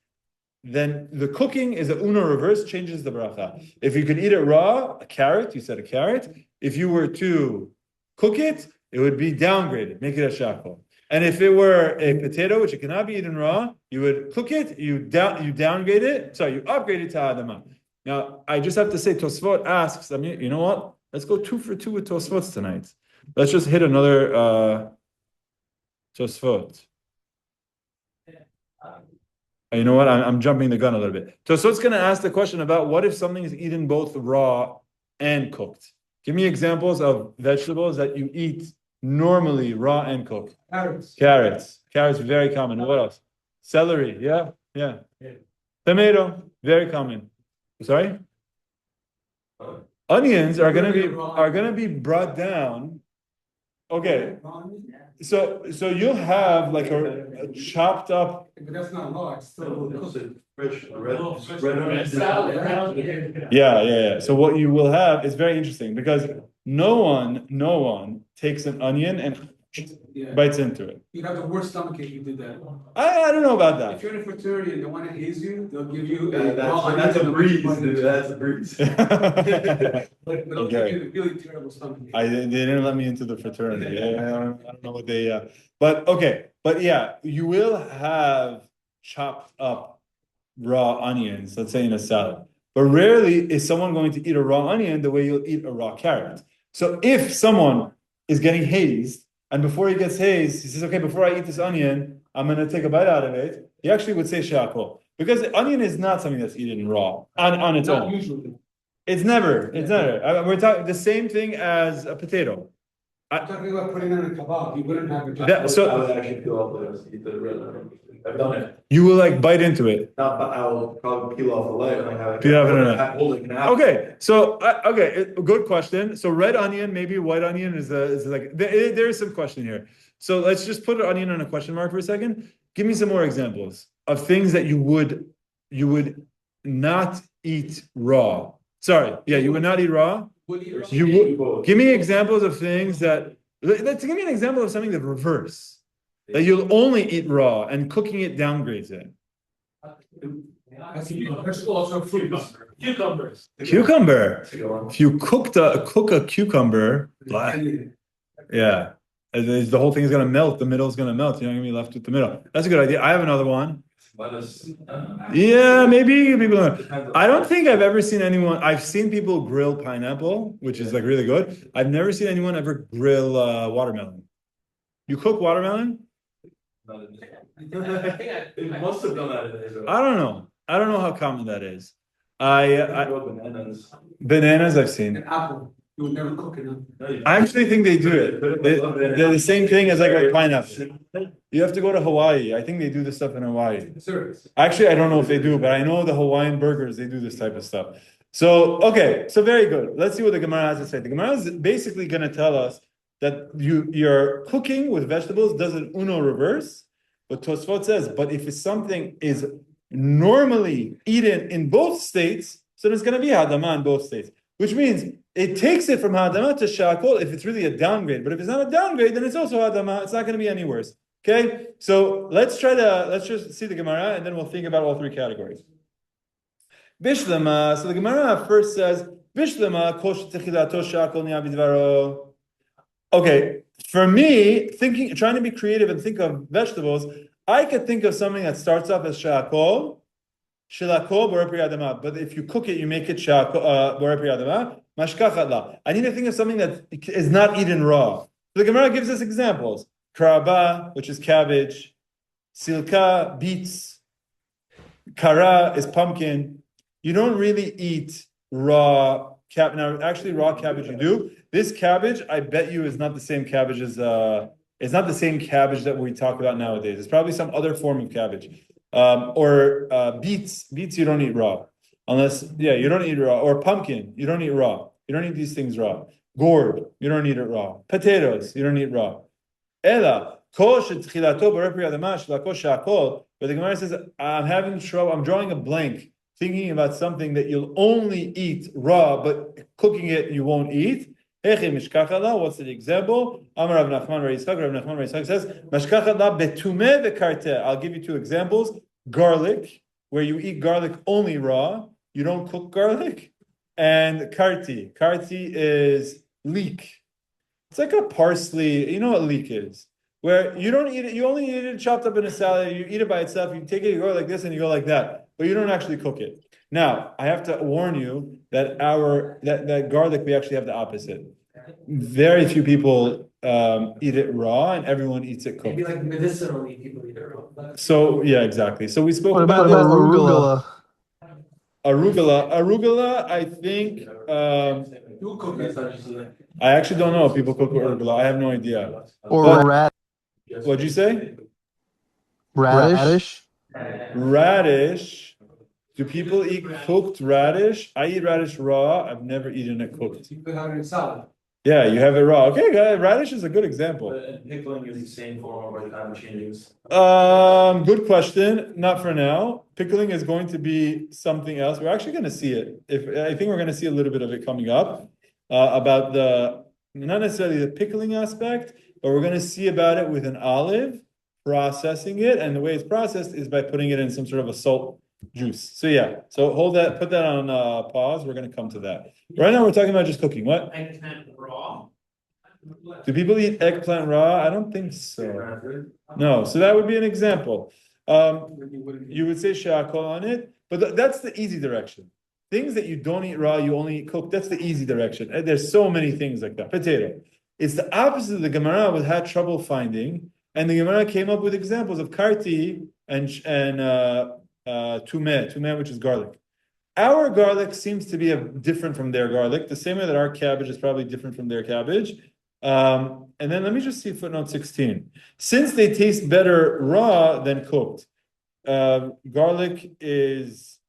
then the cooking is a uno reverse, changes the bracha. If you could eat it raw, a carrot, you said a carrot. If you were to cook it, it would be downgraded, make it a shakol. And if it were a potato, which it cannot be eaten raw, you would cook it, you downgrade it, you upgrade it to adama. Now, I just have to say, Tosfot asks, you know what? Let's go 2 for 2 with Tosfot tonight. Let's just hit another Tosfot. You know what? I'm jumping the gun a little bit. So it's going to ask the question about what if something is eaten both raw and cooked? Give me examples of vegetables that you eat normally raw and cooked. Carrots, very common. What else? Celery, yeah. Tomato, very common. Sorry? Onions are going to be brought down. Okay. So you'll have like a chopped up. But that's not raw. It's still Fresh, Yeah. So what you will have is very interesting because no one takes an onion and bites into it. You'd have the worst stomach if you did that. I don't know about that. If you're in a fraternity and they want to haze you, they'll give you that's a breeze, dude. That's a breeze. But they'll give you a really terrible stomach. They didn't let me into the fraternity. I don't know what they. But yeah, you will have chopped up raw onions. Let's say in a salad, but rarely is someone going to eat a raw onion the way you'll eat a raw carrot. So if someone is getting hazed, and before he gets hazed, he says, "Okay, before I eat this onion, I'm going to take a bite out of it." He actually would say shakol because the onion is not something that's eaten raw on its own. Usually. It's never. We're talking the same thing as a potato. I'm talking about putting on a kebab. You wouldn't have a So I would actually peel off the red onion. I've done it. you will like bite into it. I will probably peel off the leg and have it. Peel off it. Okay, so good question. So red onion, maybe white onion is like there is some question here. So let's just put an onion on a question mark for a second. Give me some more examples of things that you would not eat raw. Sorry, you would not eat raw. You would give me examples of things that. Let's give me an example of something that reverse. That you'll only eat raw and cooking it downgrades it. Vegetable also fruits. Cucumbers. Cucumber. If you cook a cucumber, yeah, the whole thing is gonna melt. The middle is gonna melt. You're not gonna be left with the middle. That's a good idea. I have another one. Yeah, maybe people. I don't think I've ever seen anyone. I've seen people grill pineapple, which is like really good. I've never seen anyone ever grill watermelon. You cook watermelon? It must have done that in Israel. I don't know. I don't know how common that is. Bananas. Bananas I've seen. An apple. You would never cook it. I actually think they do it. They're the same thing as like a pineapple. You have to go to Hawaii. I think they do this stuff in Hawaii. Actually, I don't know if they do, but I know the Hawaiian burgers, they do this type of stuff. So, okay, so very good. Let's see what the Gemara has to say. The Gemara is basically going to tell us that your cooking with vegetables does an uno reverse. But Tosfot says, but if it's something is normally eaten in both states, so there's going to be hadama in both states, which means it takes it from hadama to shakol if it's really a downgrade. But if it's not a downgrade, then it's also hadama. It's not going to be any worse. Okay, so let's just see the Gemara, and then we'll think about all three categories. Bishlema. So the Gemara first says, Bishlema kosh techilato shakol ni'abidvaro. Okay, for me, trying to be creative and think of vegetables, I could think of something that starts off as shakol, shilakol borei pri adama. But if you cook it, you make it shakol borei pri adama. Mashkachat la. I need to think of something that is not eaten raw. So the Gemara gives us examples: kraba, which is cabbage; silka, beets; kara is pumpkin. You don't really eat raw cabbage. Now, actually, raw cabbage you do. This cabbage, I bet you, is not the same cabbage as it's not the same cabbage that we talk about nowadays. It's probably some other form of cabbage. Or beets. Beets you don't eat raw. You don't eat raw. Or pumpkin, you don't eat raw. You don't eat these things raw. Gourd, you don't eat it raw. Potatoes, you don't eat raw. Ela, but the Gemara says, I'm having trouble, I'm drawing a blank, thinking about something that you'll only eat raw, but cooking it you won't eat. What's the example? Rav Nachman says, I'll give you two examples. Garlic, where you eat garlic only raw, you don't cook garlic. And karti. Karti is leek. It's like a parsley. You know what leek is? Where you don't eat it, you only eat it chopped up in a salad, you eat it by itself, you take it, you go like this and you go like that, but you don't actually cook it. Now, I have to warn you that that garlic, we actually have the opposite. Very few people eat it raw, and everyone eats it cooked. Maybe like medicinally people eat it raw. So yeah, exactly. So we spoke about arugula. Arugula, I think. I actually don't know if people cook arugula. I have no idea. Or radish. What'd you say? Radish. Radish. Do people eat cooked radish? I eat radish raw. I've never eaten it cooked. You could have it in salad. Yeah, you have it raw. Okay, radish is a good example. Pickling is the same form of kind of changes. Good question. Not for now. Pickling is going to be something else. We're actually going to see it. I think we're going to see a little bit of it coming up about not necessarily the pickling aspect, but we're going to see about it with an olive, processing it, and the way it's processed is by putting it in some sort of a salt juice. So yeah, so put that on pause. We're going to come to that. Right now we're talking about just cooking. What? Eggplant raw. Do people eat eggplant raw? I don't think so. No, so that would be an example. You would say shakol on it, but that's the easy direction. Things that you don't eat raw, you only eat cooked, that's the easy direction. And there's so many things like that. Potato. It's the opposite of the Gemara was had trouble finding, and the Gemara came up with examples of karti and tumeh, which is garlic. Our garlic seems to be different from their garlic, the same way that our cabbage is probably different from their cabbage. And then let me just see footnote 16. Since they taste better raw than cooked, garlic is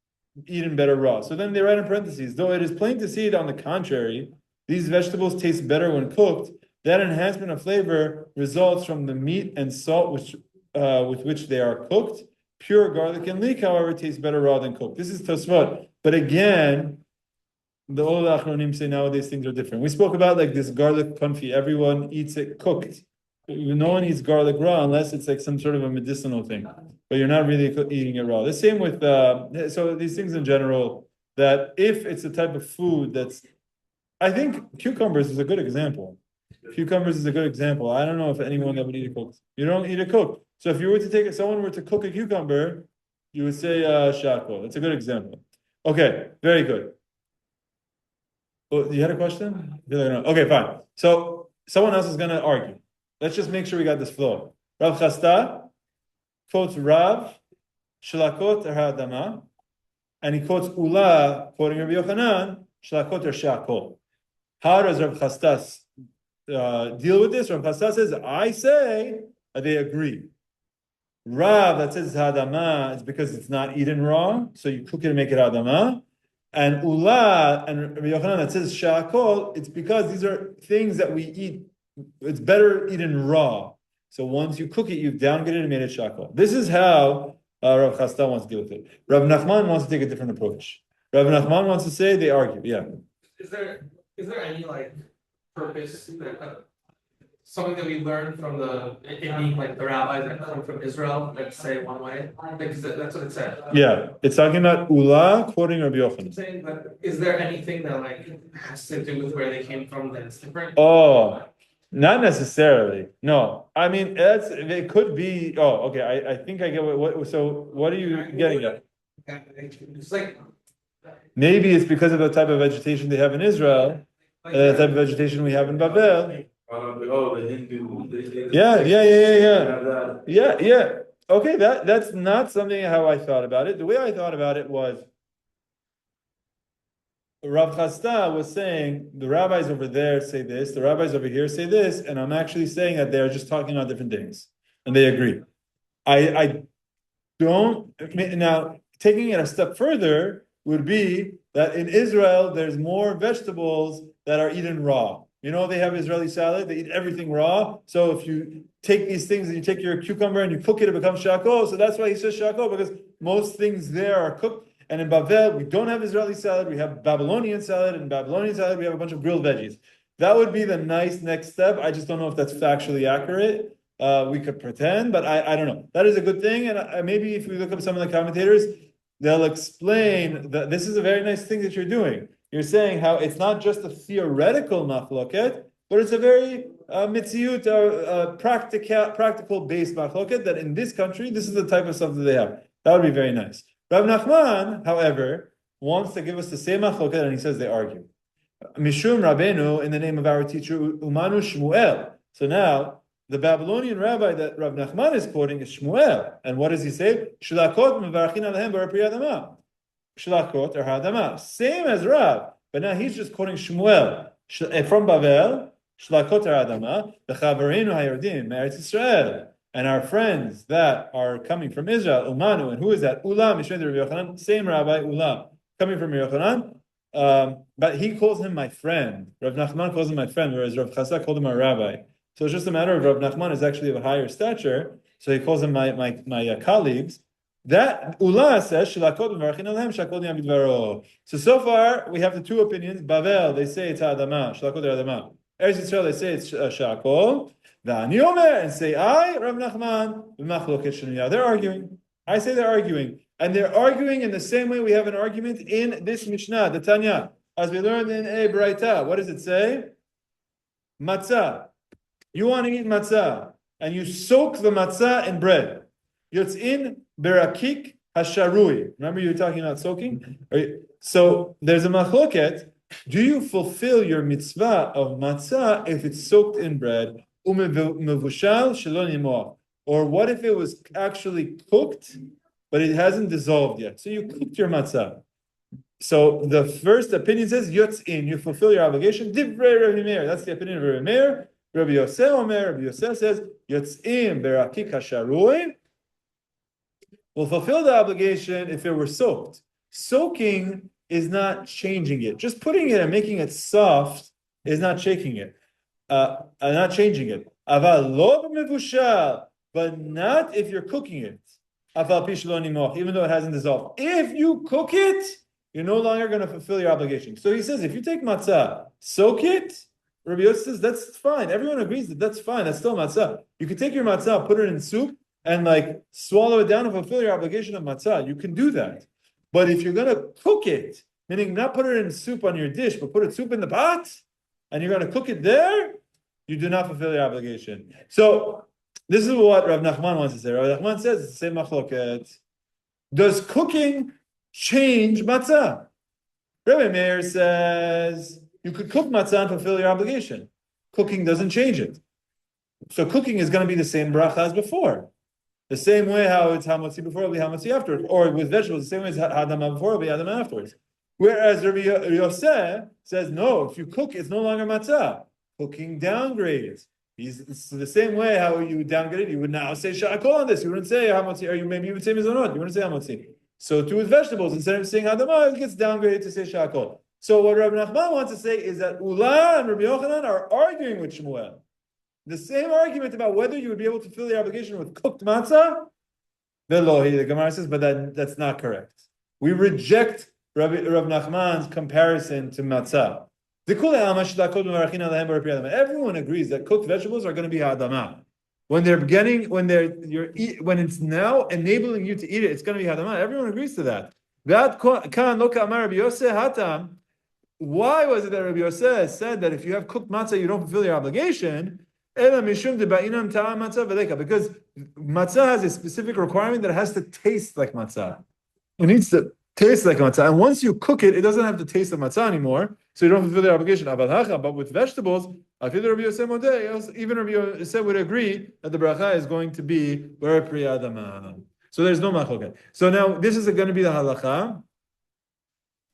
eaten better raw. So then they write in parentheses, though it is plain to see it on the contrary, these vegetables taste better when cooked, that enhancement of flavor results from the meat and salt with which they are cooked. Pure garlic and leek, however, tastes better raw than cooked. This is Tosfot. But again, the old Achronim say nowadays things are different. We spoke about like this garlic confit. Everyone eats it cooked. No one eats garlic raw unless it's like some sort of a medicinal thing, but you're not really eating it raw. The same with so these things in general. That if it's a type of food that's, I think cucumbers is a good example. Cucumbers is a good example. I don't know if anyone that would eat it cooked. You don't eat it cooked. So if you were to take it, someone were to cook a cucumber, you would say shako. It's a good example. Okay, very good. Well, you had a question? Okay, fine. So someone else is going to argue. Let's just make sure we got this flow. Rav Chasta quotes Rav Shlakot Ha'adama, and he quotes Ula, quoting Rabbi Yochanan, Shlakot Shako. How does Rav Chasta deal with this? Rav Chasta says, I say they agree. Rav that says Hadama is because it's not eaten raw, so you cook it and make it Hadama. And Ula and Rabbi Yochanan that says Shakol, it's because these are things that we eat. It's better eaten raw. So once you cook it, you've downgraded and made it Shakol. This is how Rav Chasta wants to deal with it. Rav Nachman wants to take a different approach. Rav Nachman wants to say they argue. Yeah. Is there any like purpose that something that we learned from it being like the rabbis that come from Israel that say one way? Because that's what it said. Yeah, it's talking about Ula quoting Rabbi Yochanan. I'm saying that is there anything that like has to do with where they came from that's different? Oh, not necessarily. No, I mean it could be. Oh, okay. I think I get what. So what are you getting at? It's like Maybe it's because of the type of vegetation they have in Israel, the type of vegetation we have in Babel. The Hindu. Yeah. Okay, that's not something how I thought about it. The way I thought about it was Rav Chasta was saying the rabbis over there say this, the rabbis over here say this, and I'm actually saying that they're just talking about different things, and they agree. I don't now taking it a step further would be that in Israel there's more vegetables that are eaten raw. You know, they have Israeli salad, they eat everything raw. So if you take these things and you take your cucumber and you cook it, it becomes shako. So that's why he says shako, because most things there are cooked. And in Bavel, we don't have Israeli salad, we have Babylonian salad, and in Babylonian salad, we have a bunch of grilled veggies. That would be the nice next step. I just don't know if that's factually accurate. We could pretend, but I don't know. That is a good thing. And maybe if we look up some of the commentators, they'll explain that this is a very nice thing that you're doing. You're saying how it's not just a theoretical machloket, but it's a very mitziut, practical based machloket, that in this country, this is the type of stuff that they have. That would be very nice. Rav Nachman, however, wants to give us the same machloket, and he says they argue. Mishum Rabbeinu, in the name of our teacher, Umanu Shmuel. So now, the Babylonian rabbi that Rav Nachman is quoting is Shmuel. And what does he say? Shlakot mevarachin alehem b'rapri adama. Shlakot or hadama. Same as Rav. But now he's just quoting Shmuel. From Babel, Shlakot or adama, the Chavarenu hayardim, Eretz Yisrael. And our friends that are coming from Israel, Umanu, and who is that? Ula, Mishmei Rabbi Yochanan, same rabbi, Ula, coming from Yochanan. But he calls him my friend. Rav Nachman calls him my friend, whereas Rav Chasa called him a rabbi. So it's just a matter of Rav Nachman is actually of a higher stature, so he calls them my colleagues. That Ula says Shilakot Mevarachin Alehem Shakol Yam Bidvaro. So far we have the two opinions. Bavel, they say it's Adama, Shlakot Adama. Eretz Yisrael, they say it's Shakol. V'ani Omer, and say I, Rav Nachman, v'machloket Shnuya. They're arguing. I say they're arguing, and they're arguing in the same way we have an argument in this Mishnah, the Tanya, as we learned in a Braita. What does it say? Matzah. You want to eat matzah, and you soak the matzah in bread. Yotzin berakik hasharui. Remember you were talking about soaking? So there's a machloket. Do you fulfill your mitzvah of matzah if it's soaked in bread? Or what if it was actually cooked, but it hasn't dissolved yet? So you cooked your matzah. So the first opinion says yotzin, you fulfill your obligation. Divrei Rabbi Meir. That's the opinion of Rabbi Meir. Rabbi Yosef Omer, Rabbi Yosef says, Yotzim berakik hasharui will fulfill the obligation if it were soaked. Soaking is not changing it. Just putting it and making it soft is not shaking it. Not changing it. Aval lo b'mevushal, but not if you're cooking it. Afal pi shelo nimoch, even though it hasn't dissolved. If you cook it, you're no longer going to fulfill your obligation. So he says, if you take matzah, soak it, Rabbi Yossi says that's fine. Everyone agrees that that's fine. That's still matzah. You can take your matzah, put it in soup, and like swallow it down and fulfill your obligation of matzah. You can do that. But if you're gonna cook it, meaning not put it in soup on your dish, but put it soup in the pot, and you're gonna cook it there, you do not fulfill your obligation. So this is what Rav Nachman wants to say. Rav Nachman says it's the same machloket. Does cooking change matzah? Rabbi Meir says you could cook matzah and fulfill your obligation. Cooking doesn't change it. So cooking is going to be the same bracha as before. The same way how it's hamotzi before, it'll be hamotzi afterwards. Or with vegetables, the same way as hadama before, it'll be hadama afterwards. Whereas Rabbi Yosef says, no, if you cook, it's no longer matzah. Cooking downgrades. It's the same way how you would downgrade it. You would now say sha'akol on this. You wouldn't say hamotzi, or maybe you would say mizonot. You wouldn't say hamotzi. So too with vegetables, instead of saying hadama, it gets downgraded to say sha'akol. So what Rabbi Nachman wants to say is that Ula and Rabbi Yochanan are arguing with Shmuel. The same argument about whether you would be able to fulfill the obligation with cooked matzah. The Gemara says, but that's not correct. We reject Rabbi Nachman's comparison to matzah. Everyone agrees that cooked vegetables are going to be hadamah. When it's now enabling you to eat it, it's going to be hadamah. Everyone agrees to that. Why was it that Rabbi Yosef said that if you have cooked matzah, you don't fulfill your obligation? Because matzah has a specific requirement that it has to taste like matzah. It needs to taste like matzah. And once you cook it, it doesn't have the taste of matzah anymore, so you don't fulfill the obligation. But with vegetables, even Rabbi Yosef would agree that the bracha is going to be very priyadama. So there's no machloket. So now this is going to be the halacha.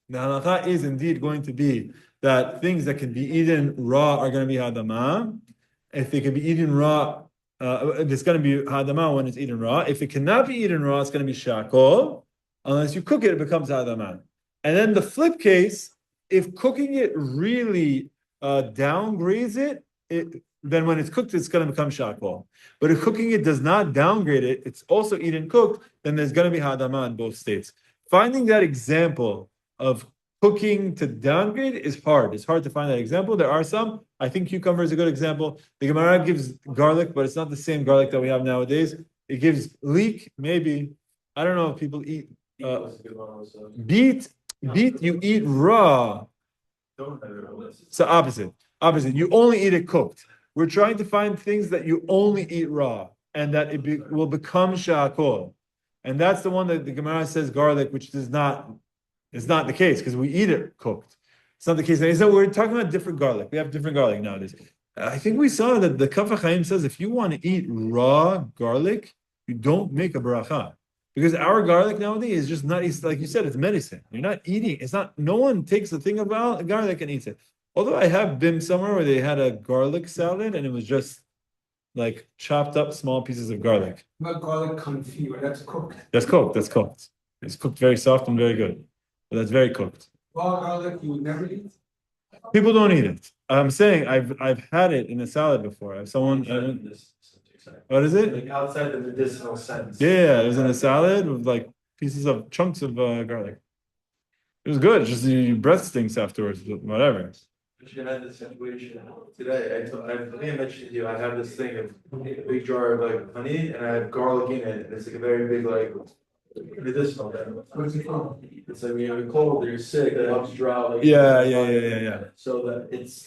The halacha is indeed going to be that things that can be eaten raw are going to be hadama. If they can be eaten raw, it's going to be hadama when it's eaten raw. If it cannot be eaten raw, it's going to be shakol. Unless you cook it, it becomes hadama. And then the flip case, if cooking it really downgrades it, then when it's cooked, it's going to become shakol. But if cooking it does not downgrade it, it's also eaten cooked, then there's going to be hadama in both states. Finding that example of cooking to downgrade is hard. It's hard to find that example. There are some. I think cucumber is a good example. The Gemara gives garlic, but it's not the same garlic that we have nowadays. It gives leek, maybe. I don't know if people eat beet. Beet you eat raw. So opposite. You only eat it cooked. We're trying to find things that you only eat raw and that will become sha'akol. And that's the one that the Gemara says garlic, which is not the case because we eat it cooked. It's not the case. So we're talking about different garlic. We have different garlic nowadays. I think we saw that the Kaf HaChaim says if you want to eat raw garlic, you don't make a bracha. Because our garlic nowadays is just not, it's like you said, it's medicine. You're not eating. It's not, no one takes the thing about garlic and eats it. Although I have been somewhere where they had a garlic salad and it was just like chopped up small pieces of garlic. Not garlic confit, that's cooked. That's cooked. It's cooked very soft and very good. But that's very cooked. Raw garlic you would never eat? People don't eat it. I'm saying I've had it in a salad before. I have someone. What is it? Like outside the medicinal sense. Yeah, it was in a salad with like chunks of garlic. It was good. Just your breath stinks afterwards. Whatever. I had this situation today. I think I mentioned to you. I have this thing of a big jar of like honey, and I have garlic in it, and it's like a very big like medicinal thing. What's it called? It's like when you're cold or you're sick, it helps draw like Yeah. so that it's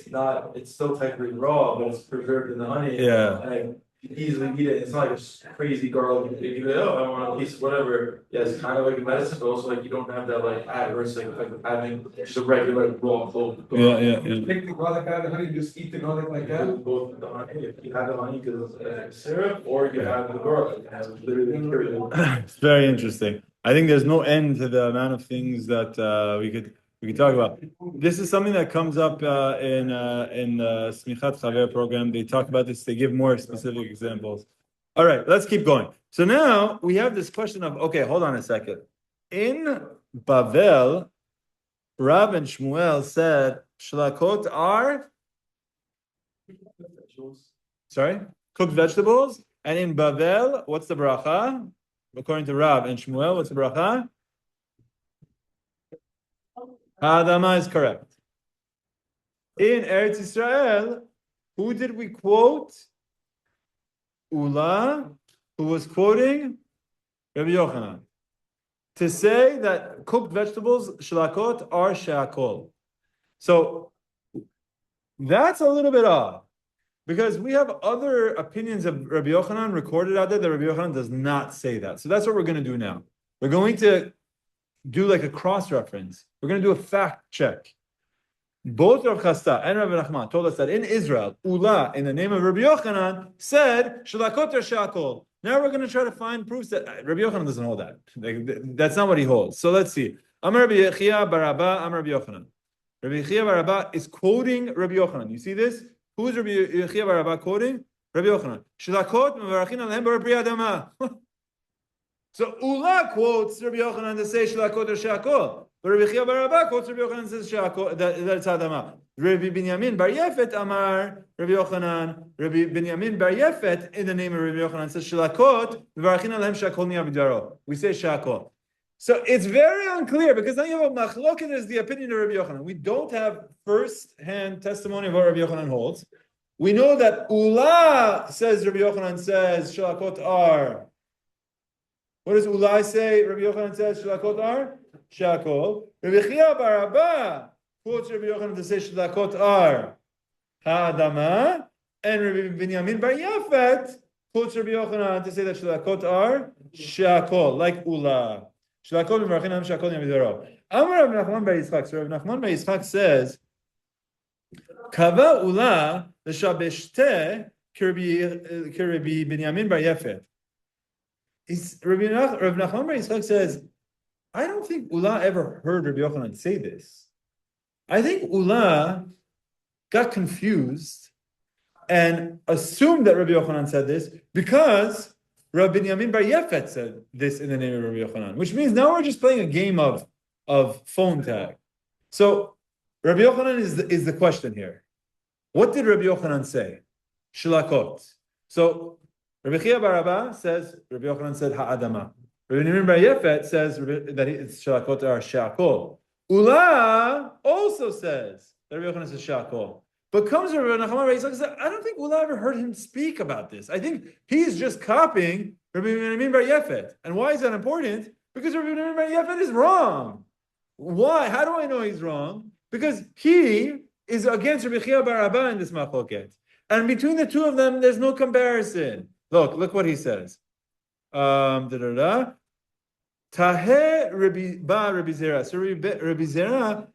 still technically raw, but it's preserved in the honey. Yeah. And I can easily eat it. It's not like a crazy garlic. You go, I want a piece of whatever. Yeah, it's kind of like a medicine, but also like you don't have that like adverse like effect of having just a regular raw cold. Yeah. Take the garlic out of the honey, just eat the garlic like that? Both the honey, if you have the honey because it's syrup, or you have the garlic, it has literally cured. It's very interesting. I think there's no end to the amount of things that we could talk about. This is something that comes up in the Smichat Chaver program. They talk about this. They give more specific examples. All right, let's keep going. So now we have this question of, okay, hold on a second. In Bavel, Rav and Shmuel said shlakot are cooked vegetables, and in Bavel, what's the bracha? According to Rav and Shmuel, what's the bracha? Hadama is correct. in Eretz Israel, who did we quote? Ula, who was quoting Rabbi Yochanan, to say that cooked vegetables, shlakot, are shakol. So that's a little bit odd, because we have other opinions of Rabbi Yochanan recorded out there that Rabbi Yochanan does not say that. So that's what we're going to do now. We're going to do like a cross-reference. We're going to do a fact check. Both Rav Chasta and Rav Nachman told us that in Israel, Ula, in the name of Rabbi Yochanan, said, Shalakot or Shakol. Now we're going to try to find proofs that Rabbi Yochanan doesn't hold that. That's not what he holds. So let's see. Amar Rabbi Yechia bar Abba, Amar Rabbi Yochanan. Rabbi Yechia bar Abba is quoting Rabbi Yochanan. You see this? Who is Rabbi Yechia bar Abba quoting? Rabbi Yochanan. Shalakot mevarachin alehem bar pri adama. So Ula quotes Rabbi Yochanan to say Shalakot or Shakol. But Rabbi Chia bar Abba quotes Rabbi Yochanan and says that it's Adama. Rabbi Binyamin bar Yefet Amar Rabbi Yochanan. Rabbi Binyamin bar Yefet in the name of Rabbi Yochanan says Shalakot v'varachin alehem shakol niyavidaro. We say Shakol. So it's very unclear, because now you have a machloket is the opinion of Rabbi Yochanan. We don't have first-hand testimony of what Rabbi Yochanan holds. We know that Ula says Rabbi Yochanan says Shalakot are. What does Ula say? Rabbi Yochanan says Shalakot are Shakol. Rabbi Chia bar Abba quotes Rabbi Yochanan to say Shalakot are Ha'adama, and Rabbi Binyamin bar Yafet quotes Rabbi Yochanan to say that Shalakot are Shakol, like Ula. Shalakot v'marachin am Shakol yamidaro. Amar Rav Nachman bar Yitzchak. So Rav Nachman bar Yitzchak says, Kava Ula l'shabeshte k'Rabbi Binyamin bar Yafet. Rav Nachman bar Yitzchak says, I don't think Ula ever heard Rabbi Yochanan say this. I think Ula got confused and assumed that Rabbi Yochanan said this because Rabbi Binyamin bar Yefet said this in the name of Rabbi Yochanan, which means now we're just playing a game of phone tag. So Rabbi Yochanan is the question here. What did Rabbi Yochanan say? Shlakot. So Rabbi Chia bar Abba says Rabbi Yochanan said Ha'adama. Rabbi Binyamin bar Yefet says that it's Shalakot or Shakol. Ula also says that Rabbi Yochanan says Shakol. But comes Rabbi Nachman bar Yitzchak says, I don't think Ula ever heard him speak about this. I think he's just copying Rabbi Binyamin bar Yefet. And why is that important? Because Rabbi Binyamin bar Yefet is wrong. Why? How do I know he's wrong? Because he is against Rabbi Chia bar Abba in this machloket. And between the two of them, there's no comparison. Look what he says. Taheh Rabbi Zera. So Rabbi Zera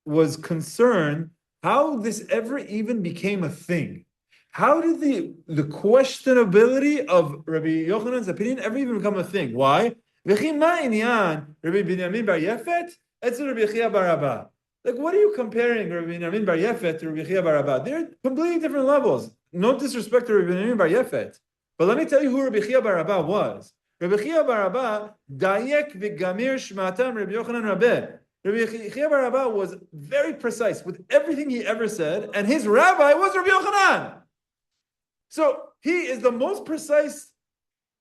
was concerned how this ever even became a thing. How did the questionability of Rabbi Yochanan's opinion ever even become a thing? Why? Rabbi Binyamin bar Yefet, it's Rabbi Chia bar Abba. Like, what are you comparing Rabbi Binyamin bar Yefet to Rabbi Chia bar Abba? They're completely different levels. No disrespect to Rabbi Binyamin bar Yefet. But let me tell you who Rabbi Chia bar Abba was. Rabbi Chia bar Abba, Dayek v'gamir shmatam Rabbi Yochanan Rabeh. Rabbi Chia bar Abba was very precise with everything he ever said, and his rabbi was Rabbi Yochanan. So he is the most precise,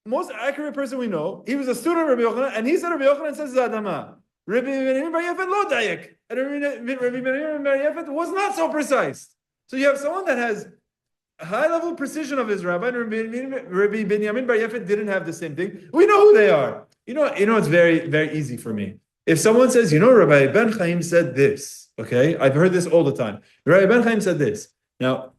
most accurate person we know. He was a student of Rabbi Yochanan, and he said Rabbi Yochanan says Zadama. Rabbi Binyamin bar Yefet lo Dayek. And Rabbi Binyamin bar Yefet was not so precise. So you have someone that has high level precision of his rabbi, and Rabbi Binyamin bar Yefet didn't have the same thing. We know who they are. You know, it's very, very easy for me. If someone says, Rabbi Ben Chaim said this, okay? I've heard this all the time. Rabbi Ben Chaim said this. Now,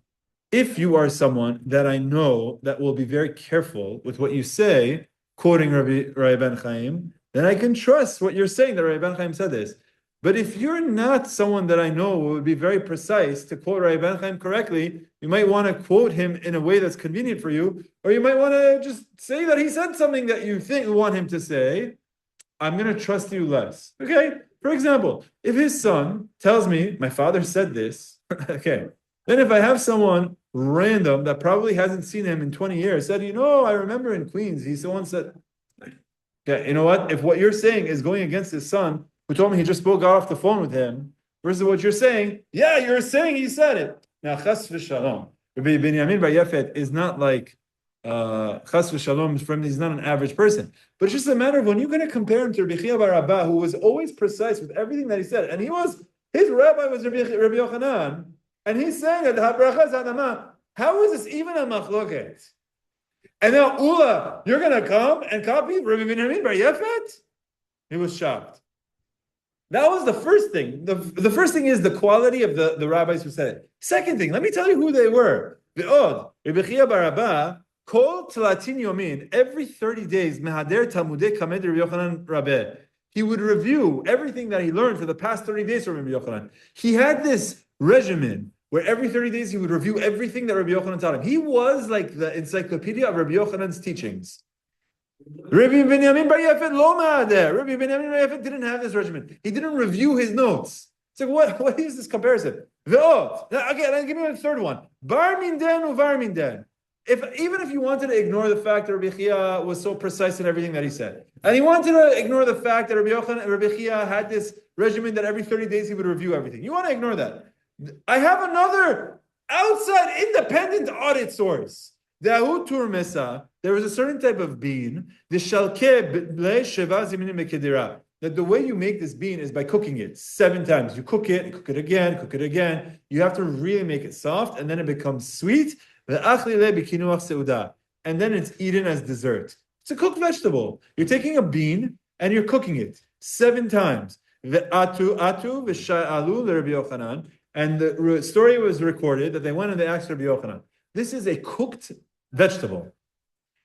if you are someone that I know that will be very careful with what you say, quoting Rabbi Ben Chaim, then I can trust what you're saying that Rabbi Ben Chaim said this. But if you're not someone that I know would be very precise to quote Rabbi Ben Chaim correctly, you might want to quote him in a way that's convenient for you, or you might want to just say that he said something that you want him to say. I'm going to trust you less. Okay? For example, if his son tells me, my father said this, okay, then if I have someone random that probably hasn't seen him in 20 years said, I remember in Queens, he someone said, okay, you know what? If what you're saying is going against his son, who told me he just got off the phone with him, versus what you're saying, yeah, you're saying he said it. Now, chas v'shalom. Rabbi Binyamin bar Yefet is not like chas v'shalom, he's not an average person. But it's just a matter of when you're going to compare him to Rabbi Chia bar Abba, who was always precise with everything that he said, and he was His rabbi was Rabbi Yochanan, and he's saying that the bracha is adama. How is this even a machloket? And now Ula, you're going to come and copy Rabbi Binyamin Bar Yefet? He was shocked. That was the first thing. The first thing is the quality of the rabbis who said it. Second thing, let me tell you who they were. Ve'od, Rabbi Chia bar Abba, kol tlatin yomin, every 30 days, mehader talmudei kamed Rabbi Yochanan Rabbe. He would review everything that he learned for the past 30 days from Rabbi Yochanan. He had this regimen where every 30 days he would review everything that Rabbi Yochanan taught him. He was like the encyclopedia of Rabbi Yochanan's teachings. Rabbi Binyamin Bar Yefet lo ma'ader. Rabbi Binyamin Bar Yefet didn't have this regimen. He didn't review his notes. It's like, what is this comparison? Ve'ot. Okay, then give me a third one. Bar minden uvar minden. Even if you wanted to ignore the fact that Rabbi Chia was so precise in everything that he said, and he wanted to ignore the fact that Rabbi Chia had this regimen that every 30 days he would review everything. You want to ignore that. I have another outside independent audit source. There was a certain type of bean, that the way you make this bean is by cooking it 7 times. You cook it again, cook it again. You have to really make it soft, and then it becomes sweet. And then it's eaten as dessert. It's a cooked vegetable. You're taking a bean and you're cooking it 7 times. And the story was recorded that they went and they asked Rabbi Yochanan, this is a cooked vegetable.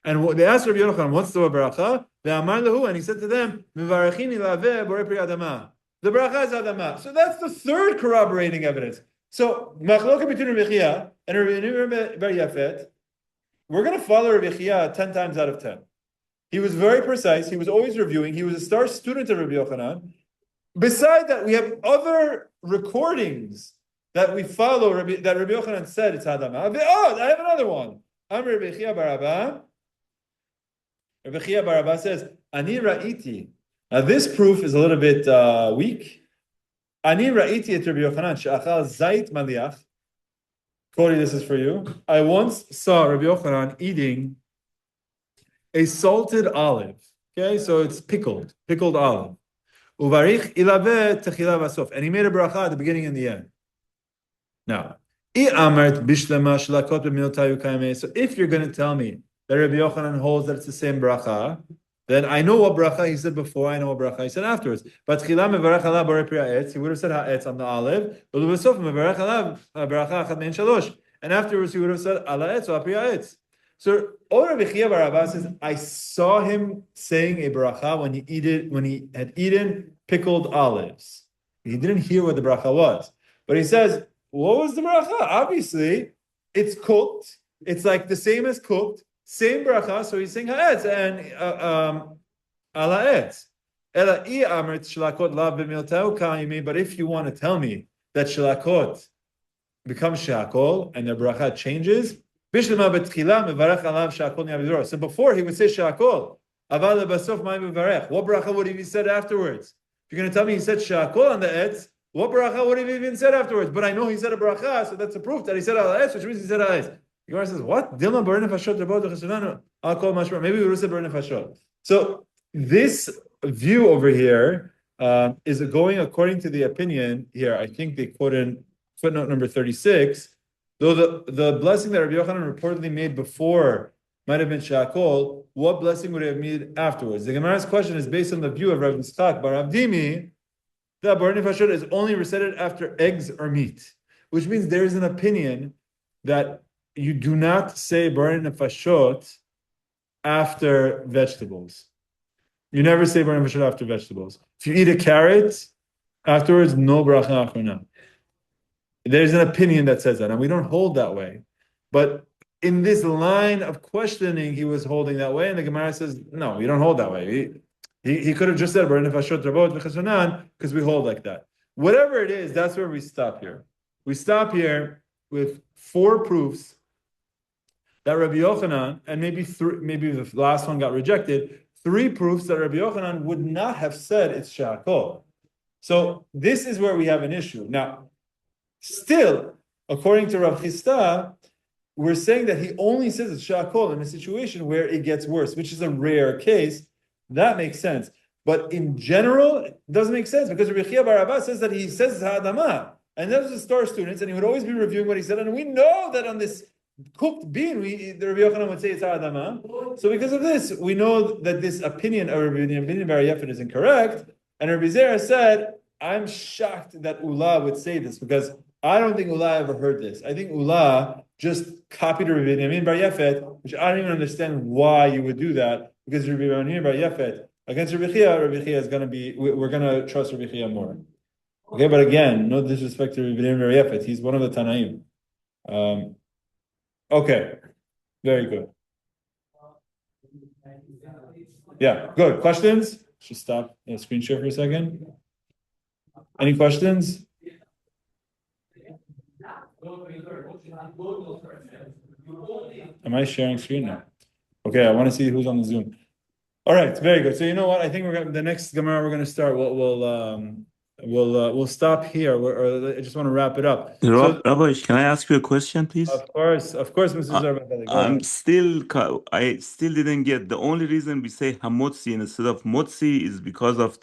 And they asked Rabbi Yochanan, what's the bracha? And he said to them, the bracha is adama. So that's the third corroborating evidence. So, machloka between Rabbi Chia and Rabbi Bar Yefet, we're going to follow Rabbi Chia 10 times out of 10. He was very precise. He was always reviewing. He was a star student of Rabbi Yochanan. Beside that, we have other recordings that we follow that Rabbi Yochanan said it's Hadama. Oh, I have another one. I'm Rabbi Chia bar Abba. Rabbi Chia bar Abba says, Ani ra'iti. Now this proof is a little bit weak. Ani ra'iti et Rabbi Yochanan she'achal zait maliach. Cody, this is for you. I once saw Rabbi Yochanan eating a salted olive. Okay, so it's pickled olive. Uvarich ilave techila vasof. And he made a bracha at the beginning and the end. Now, so if you're going to tell me that Rabbi Yochanan holds that it's the same bracha, then I know what bracha he said before, I know what bracha he said afterwards. But he would have said ha'etz on the olive, and afterwards he would have said ala etz or ha'etz. So Rabbi Chia bar Abba says, I saw him saying a bracha when he had eaten pickled olives. He didn't hear what the bracha was. But he says, what was the bracha? Obviously, it's cooked. It's like the same as cooked. Same bracha. So he's saying ha'etz and ala etz. But if you want to tell me that shalakot becomes shakol and the bracha changes, so before he would say shakol, what bracha would he have said afterwards? If you're going to tell me he said shakol on the etz, what bracha would he have even said afterwards? But I know he said a bracha, so that's a proof that he said al etz, which means he said al etz. The Gemara says, what? Maybe we would have said bar nefashot. So this view over here is going according to the opinion here. I think they quote in footnote number 36. Though the blessing that Rabbi Yochanan reportedly made before might have been shakol, what blessing would he have made afterwards? The Gemara's question is based on the view of Rav Yitzchak bar Avdimi that bar nefashot is only recited after eggs or meat, which means there is an opinion that you do not say bar nefashot after vegetables. You never say bar nefashot after vegetables. If you eat a carrot, afterwards, no bracha achrona. There's an opinion that says that, and we don't hold that way. But in this line of questioning, he was holding that way, and the Gemara says, no, we don't hold that way. He could have just said, because we hold like that. Whatever it is, that's where we stop here. We stop here with 4 proofs that Rabbi Yochanan, and maybe the last one got rejected, 3 proofs that Rabbi Yochanan would not have said it's shakol. So this is where we have an issue. Now, still, according to Rav Chisda, we're saying that he only says it's shakol in a situation where it gets worse, which is a rare case. That makes sense. But in general, it doesn't make sense because Rabbi Chia Bar Abba says that he says Ha'adama. And those are the star students, and he would always be reviewing what he said. And we know that on this cooked bean, the Rabbi Yochanan would say it's Ha'adama. So because of this, we know that this opinion of Rabbi Binyamin Bar Yefet is incorrect. And Rabbi Zera said, I'm shocked that Ula would say this because I don't think Ula ever heard this. I think Ula just copied Rabbi Binyamin Bar Yefet, which I don't even understand why you would do that, because Rabbi Binyamin Bar Yefet against Rabbi Chia is going to be, we're going to trust Rabbi Chia more. Okay, but again, no disrespect to Rabbi Binyamin Bar Yefet. He's one of the Tanaim. Okay, very good. Yeah, good. Questions? Just stop the screen share for a second. Any questions? Am I sharing screen now? Okay, I want to see who's on the Zoom. All right, very good. So you know what? I think we're going the next Gemara we're going to start. We'll stop here. I just want to wrap it up. Rabbi, can I ask you a question, please? Of course, Mr. Zarbadeli. I still didn't get the only reason we say hamotzi instead of motzi is because of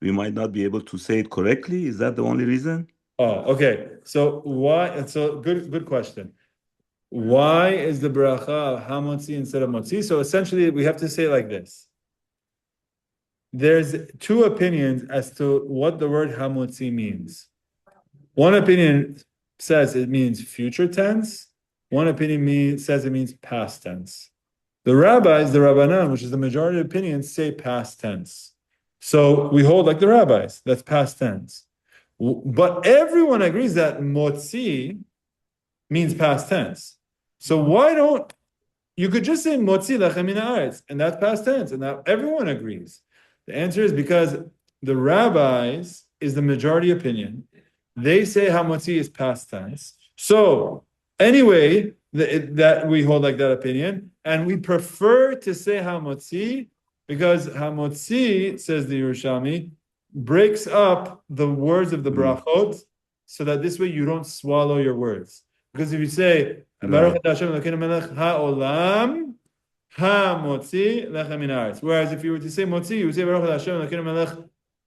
we might not be able to say it correctly. Is that the only reason? Oh, okay. So why? So good question. Why is the bracha of hamotzi instead of motzi? So essentially, we have to say it like this. There's two opinions as to what the word hamotzi means. One opinion says it means future tense. One opinion says it means past tense. The rabbis, the Rabbanan, which is the majority of opinions, say past tense. So we hold like the rabbis, that's past tense. But everyone agrees that motzi means past tense. So why don't you could just say motzi lechem min haaretz, and that's past tense, and that everyone agrees. The answer is because the rabbis is the majority opinion. They say hamotzi is past tense. So anyway, that we hold like that opinion, and we prefer to say hamotzi because hamotzi, says the Yerushalmi, breaks up the words of the brachot, so that this way you don't swallow your words. Because if you say Baruch Atah Hashem Elokeinu Melech Ha'olam Hamotzi Lechem Min Haaretz, whereas if you were to say motzi, you would say Baruch Atah Hashem Elokeinu Melech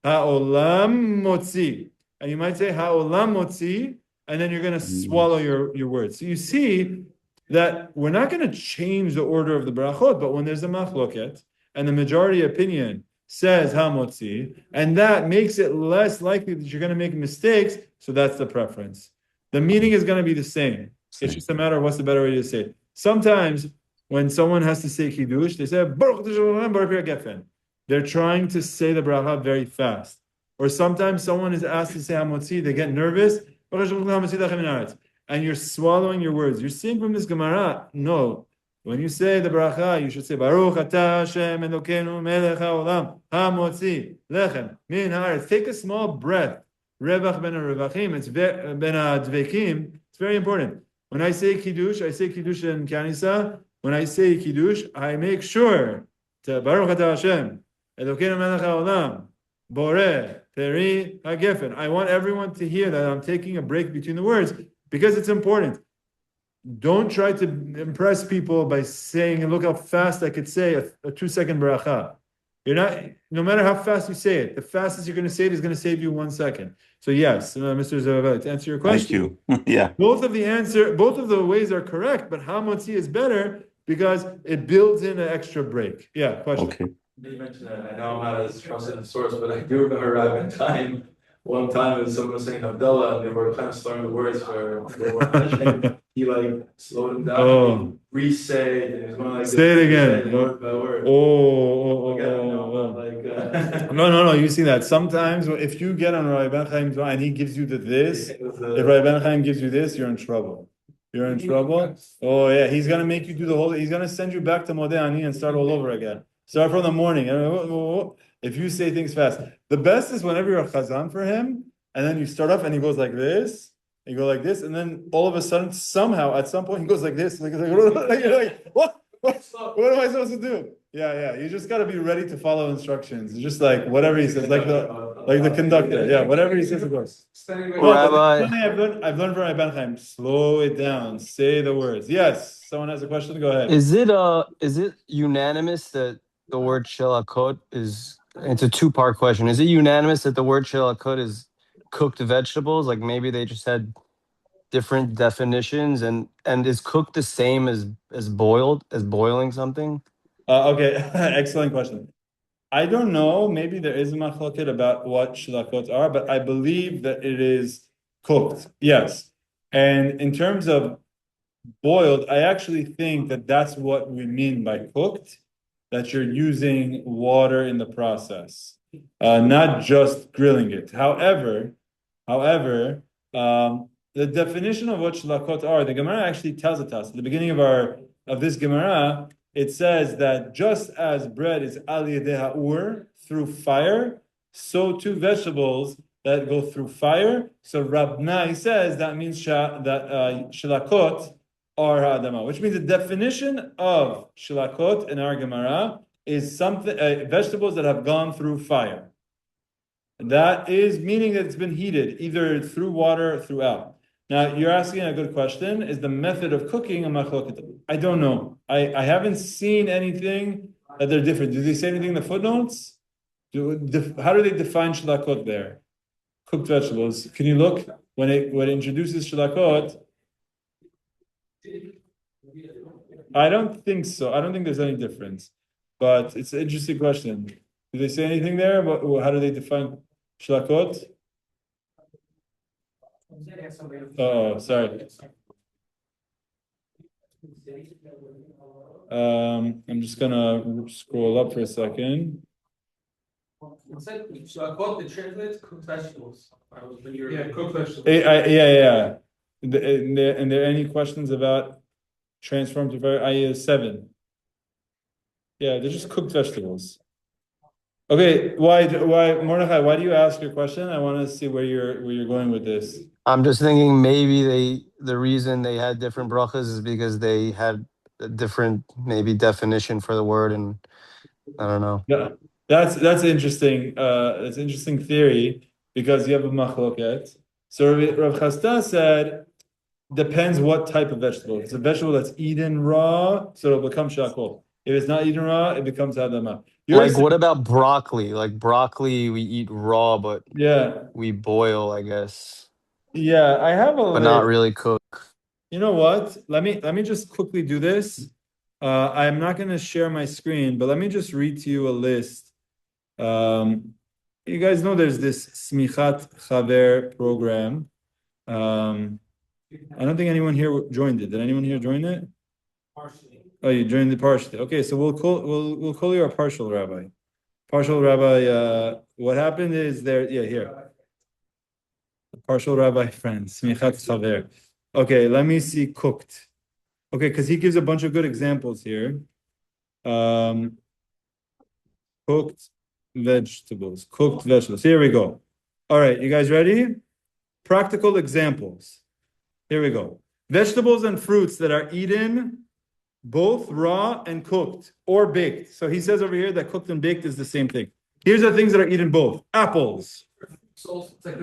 Ha'olam Motzi, and you might say Ha'olam Motzi, and then you're going to swallow your words. So you see that we're not going to change the order of the brachot, but when there's a machloket and the majority opinion says hamotzi, and that makes it less likely that you're going to make mistakes, so that's the preference. The meaning is going to be the same. It's just a matter of what's the better way to say it. Sometimes when someone has to say kiddush, they say Baruch Gefen. They're trying to say the bracha very fast. Or sometimes someone is asked to say hamotzi, they get nervous, and you're swallowing your words. You're seeing from this Gemara, no. When you say the bracha, you should say Baruch Atah Hashem Elokeinu Melech Haolam Hamotzi Lechem Min Haaretz. Take a small breath. Revach ben Revachim. It's ben Dvekim. It's very important. When I say kiddush in Kanisa. When I say kiddush, I make sure to Baruch Atah Hashem Elokeinu Melech Haolam Boreh Peri HaGefen. I want everyone to hear that I'm taking a break between the words because it's important. Don't try to impress people by saying, look how fast I could say a 2-second bracha. You're not, no matter how fast you say it, the fastest you're going to say it is going to save you 1 second. So yes, Mr. Zavav, to answer your question. Thank you. Yeah. Both of the ways are correct, but hamotzi is better because it builds in an extra break. Yeah, question. Okay. You mentioned that. I know I'm not as trusted in the source, but I do remember Rabbi time. One time, someone was saying Havdalah, and they were kind of slurring the words for he slowed him down, and re-say, and he was going like say it again. Word by word. No. You see that sometimes if you get on Rabbi Ben Chaim and he gives you this, if Rabbi Ben Chaim gives you this, you're in trouble. You're in trouble. Oh yeah, he's gonna make you do the whole. He's gonna send you back to Modeh Ani and start all over again. Start from the morning. If you say things fast, the best is whenever you're a chazan for him, and then you start off and he goes like this, you go like this, and then all of a sudden, somehow, at some point, he goes like this. You're like, what? What am I supposed to do? Yeah. You just got to be ready to follow instructions. It's just like whatever he says, like the conductor. Yeah, whatever he says, of course. Rabbi, I've learned from Rabbi Ben Chaim. Slow it down. Say the words. Yes. Someone has a question. Go ahead. is it unanimous that the word shelakot is It's a two-part question. Is it unanimous that the word shilakot is cooked vegetables? Like maybe they just had different definitions, and is cooked the same as boiling something? Okay, excellent question. I don't know. Maybe there is a machloket about what shilakot are, but I believe that it is cooked. Yes. And in terms of boiled, I actually think that that's what we mean by cooked, that you're using water in the process, not just grilling it. However, the definition of what shlakot are, the Gemara actually tells it us. At the beginning of this Gemara, it says that just as bread is al yedei ha'ur, through fire, so too vegetables that go through fire. So Rabnai says that means that shlakot are ha'adama, which means the definition of shlakot in our Gemara is something vegetables that have gone through fire. That is meaning that it's been heated, either through water or throughout. Now, you're asking a good question. Is the method of cooking a machloket? I don't know. I haven't seen anything that they're different. Do they say anything in the footnotes? How do they define shlakot there? Cooked vegetables. Can you look? When it introduces shlakot, I don't think so. I don't think there's any difference. But it's an interesting question. Do they say anything there? How do they define shlakot? Oh, sorry. I'm just gonna scroll up for a second. It said shlakot, it translates cooked vegetables. Yeah, cooked vegetables. Yeah. And there any questions about transformed to very 7? Yeah, they're just cooked vegetables. Okay, why Mordechai? Why do you ask your question? I want to see where you're going with this. I'm just thinking maybe the reason they had different brachas is because they had a different maybe definition for the word, and I don't know. Yeah, that's interesting. That's an interesting theory because you have a machloket. So Rav Chasta said depends what type of vegetable. If it's a vegetable that's eaten raw, so it'll become shakol. If it's not eaten raw, it becomes hadama. Like, what about broccoli? Like broccoli, we eat raw, but yeah, we boil, I guess, yeah. I have a but list. not really cook. You know what? Let me just quickly do this. I'm not going to share my screen, but let me just read to you a list. You guys know there's this Smichat Chaver program. I don't think anyone here joined it. Did anyone here join it? Partially. Oh, you joined the partially. Okay, so we'll call you our partial rabbi. Partial rabbi. What happened is there. Yeah, here. Partial rabbi friends. Smichat Chaver. Okay, let me see cooked. Okay, because he gives a bunch of good examples here. Cooked vegetables. Here we go. All right, you guys ready? Practical examples. Here we go. Vegetables and fruits that are eaten both raw and cooked or baked. So he says over here that cooked and baked is the same thing. Here's the things that are eaten both. Apples.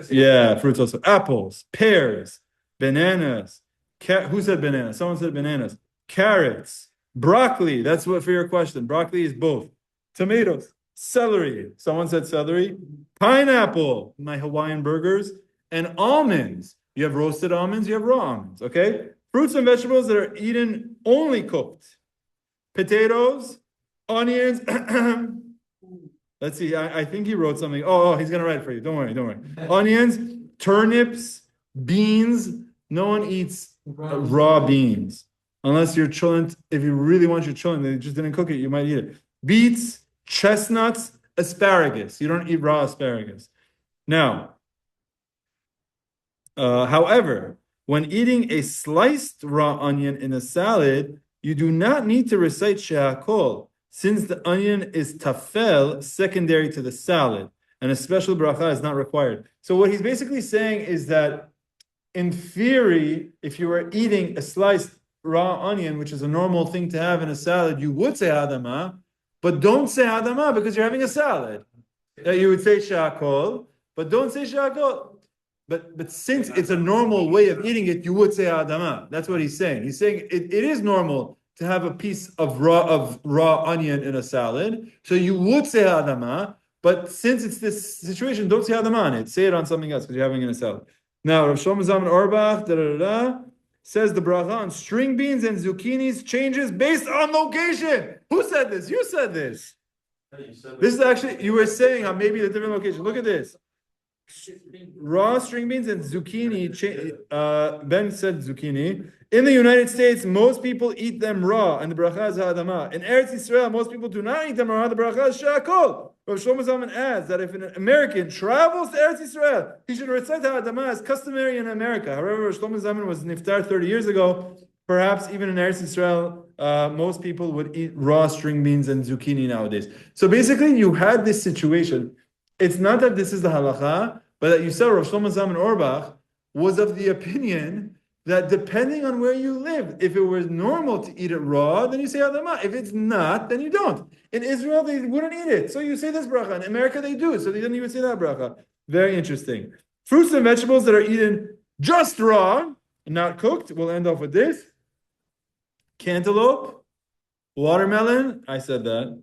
Yeah, fruits also. Apples, pears, bananas. Who said bananas? Someone said bananas. Carrots, broccoli. That's what for your question. Broccoli is both. Tomatoes, celery. Someone said celery. Pineapple, my Hawaiian burgers, and almonds. You have roasted almonds, you have raw almonds, okay? Fruits and vegetables that are eaten only cooked. Potatoes, onions. Let's see, I think he wrote something. Oh, he's going to write it for you. Don't worry. Onions, turnips, beans. No one eats raw beans. Unless you're chilling. If you really want your chilling, they just didn't cook it, you might eat it. Beets, chestnuts, asparagus. You don't eat raw asparagus. Now, however, when eating a sliced raw onion in a salad, you do not need to recite she'akol, since the onion is tafel, secondary to the salad, and a special bracha is not required. So what he's basically saying is that, in theory, if you were eating a sliced raw onion, which is a normal thing to have in a salad, you would say adama, but don't say adama because you're having a salad. You would say she'akol, but don't say she'akol. But since it's a normal way of eating it, you would say adama. That's what he's saying. He's saying it is normal to have a piece of raw onion in a salad, so you would say adama. But since it's this situation, don't say Adama on it. Say it on something else because you're having it in a salad. Now, Rav Shlomo Zalman Auerbach says the bracha on string beans and zucchinis changes based on location. Who said this? You said this. This is actually, you were saying how maybe the different location. Look at this. Raw string beans and zucchini. Ben said zucchini. In the United States, most people eat them raw, and the bracha is ha'adama. In Eretz Yisrael, most people do not eat them raw. The bracha is shakol. Rav Shlomo Zalman adds that if an American travels to Eretz Yisrael, he should recite ha'adama as customary in America. However, Rav Shlomo Zalman was niftar 30 years ago. Perhaps even in Eretz Yisrael, most people would eat raw string beans and zucchini nowadays. So basically, you had this situation. It's not that this is the halacha, but that you saw Rav Shlomo Zalman Auerbach was of the opinion that depending on where you live, if it was normal to eat it raw, then you say adama. If it's not, then you don't. In Israel, they wouldn't eat it, so you say this bracha. In America, they do, so then you would say that bracha. Very interesting. Fruits and vegetables that are eaten just raw, not cooked. We'll end off with this. Cantaloupe, watermelon. I said that.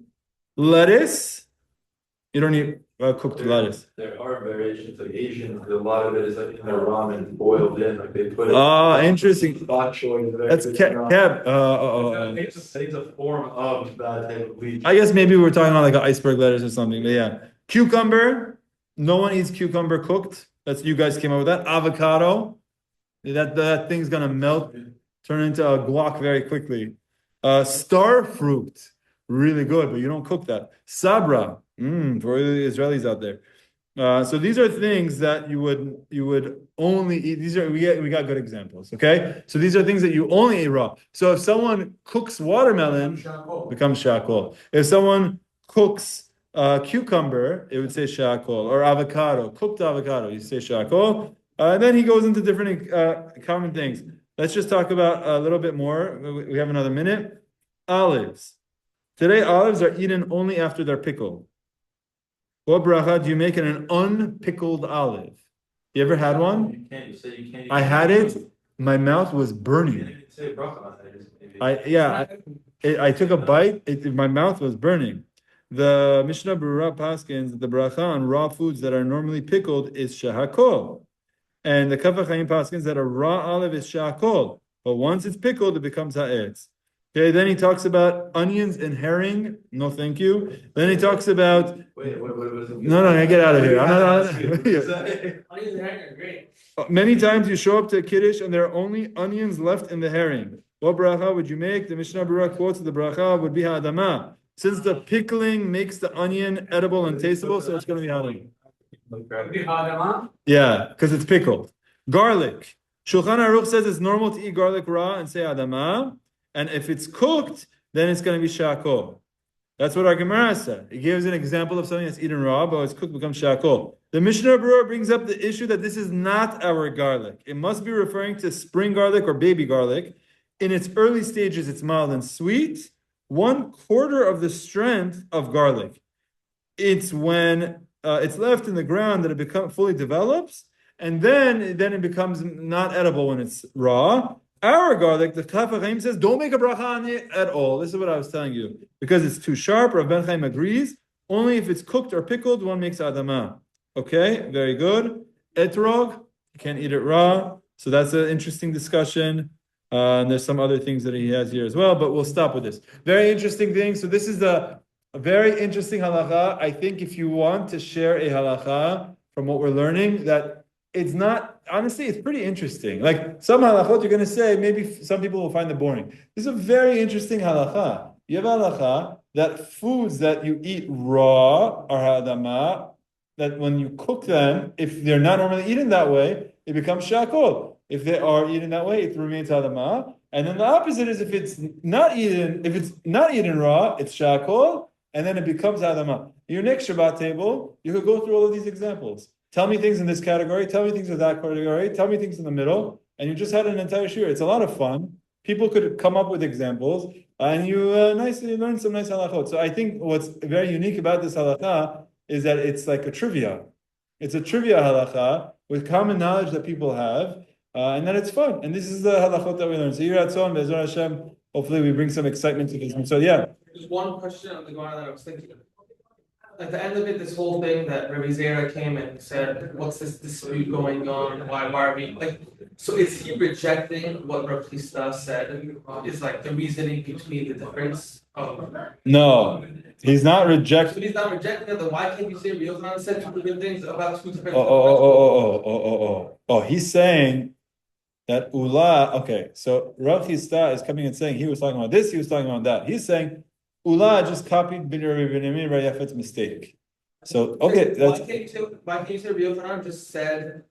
Lettuce. You don't need cooked lettuce. There are variations like Asian. A lot of it is like in their ramen boiled in, like they put it. Oh, interesting. Bok choy. That's keb. It's a form of that type of bleach. I guess maybe we're talking about like an iceberg lettuce or something. But yeah, cucumber. No one eats cucumber cooked. That's you guys came up with that. Avocado. That thing's gonna melt, turn into a guac very quickly. Star fruit. Really good, but you don't cook that. Sabra. For the Israelis out there. So these are things that you would only eat. These are we got good examples. Okay, so these are things that you only eat raw. So if someone cooks watermelon, becomes shakol. If someone cooks cucumber, it would say shakol, or avocado, cooked avocado, you say shakol. And then he goes into different common things. Let's just talk about a little bit more. We have another minute. Olives. Today, olives are eaten only after they're pickled. What bracha do you make in an unpickled olive? You ever had one? You can't. I had it. My mouth was burning. I took a bite. My mouth was burning. The Mishnah Berurah paskins that the bracha on raw foods that are normally pickled is shahakol, and the Kaf HaChaim paskins that a raw olive is shahakol, but once it's pickled, it becomes ha'etz. Okay, then he talks about onions and herring. No, thank you. Then he talks about. Wait, what was it? No, get out of here. Onions and herring are great. Many times you show up to a kiddush and there are only onions left in the herring. What bracha would you make? The Mishnah Berurah quotes the bracha would be ha'adama. Since the pickling makes the onion edible and tasteable, so it's going to be ha'adama. Yeah, because it's pickled. Garlic. Shulchan Aruch says it's normal to eat garlic raw and say adama. And if it's cooked, then it's going to be shakol. That's what our Gemara said. It gives an example of something that's eaten raw, but it's cooked becomes shakol. The Mishnah Berurah brings up the issue that this is not our garlic. It must be referring to spring garlic or baby garlic. In its early stages, it's mild and sweet. 1/4 of the strength of garlic. It's when it's left in the ground that it fully develops, and then it becomes not edible when it's raw. Our garlic, the Kaf HaChaim says, don't make a bracha on it at all. This is what I was telling you. Because it's too sharp, Rav Ben Chaim agrees. Only if it's cooked or pickled, one makes adama. Okay, very good. Etrog, you can't eat it raw. So that's an interesting discussion. And there's some other things that he has here as well, but we'll stop with this. Very interesting thing. So this is a very interesting halacha. I think if you want to share a halacha from what we're learning, that it's not, honestly, it's pretty interesting. Like some halachot you're going to say, maybe some people will find it boring. This is a very interesting halacha. You have a halacha that foods that you eat raw are ha'adama, that when you cook them, if they're not normally eaten that way, it becomes shakol. If they are eaten that way, it remains ha'adama. And then the opposite is if it's not eaten raw, it's shakol, and then it becomes ha'adama. Your next Shabbat table, you could go through all of these examples. Tell me things in this category, tell me things in that category, tell me things in the middle, and you just had an entire shiur. It's a lot of fun. People could come up with examples, and you nicely learn some nice halachot. So I think what's very unique about this halacha is that it's like a trivia. It's a trivia halacha with common knowledge that people have, and that it's fun. And this is the halachot that we learn. So Yiratzon, Be'ezrat Hashem, hopefully we bring some excitement to this. So yeah. There's one question on the Gemara that I was thinking of. at the end of it, this whole thing that Rabbi Zera came and said, "What's this dispute going on? Why are we like?" So is he rejecting what Rav Chisda said? Is like the reasoning between the difference of? No, he's not So rejecting. he's not rejecting it. Then why can't you say Rabbi Yochanan said two different things about two different? He's saying that Ula. Okay, so Rav Chisda is coming and saying he was talking about this, he was talking about that. He's saying Ula just copied Binyamin Bar Yafet's mistake. So okay, that's why can't you say Rabbi Yochanan just said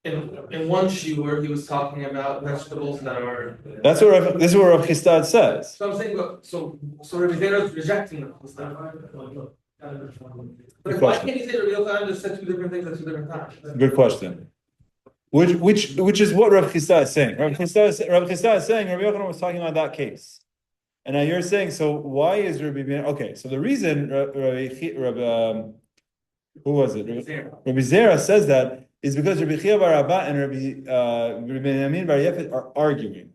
in one shiur he was talking about vegetables that are. this is what Rav Chisda says. So I'm saying, look, so Rabbi Zera is rejecting them. But why can't you say Rabbi Yochanan just said two different things at two different times? Good question. Which is what Rav Chisda is saying. Rav Chisda is saying Rabbi Yochanan was talking about that case, and now you're saying, so why is Rabbi Ben? Okay, so the reason who was it? Rabbi Zera says that is because Rabbi Chia bar Abba and Rabbi Benyamin bar Yefet are arguing.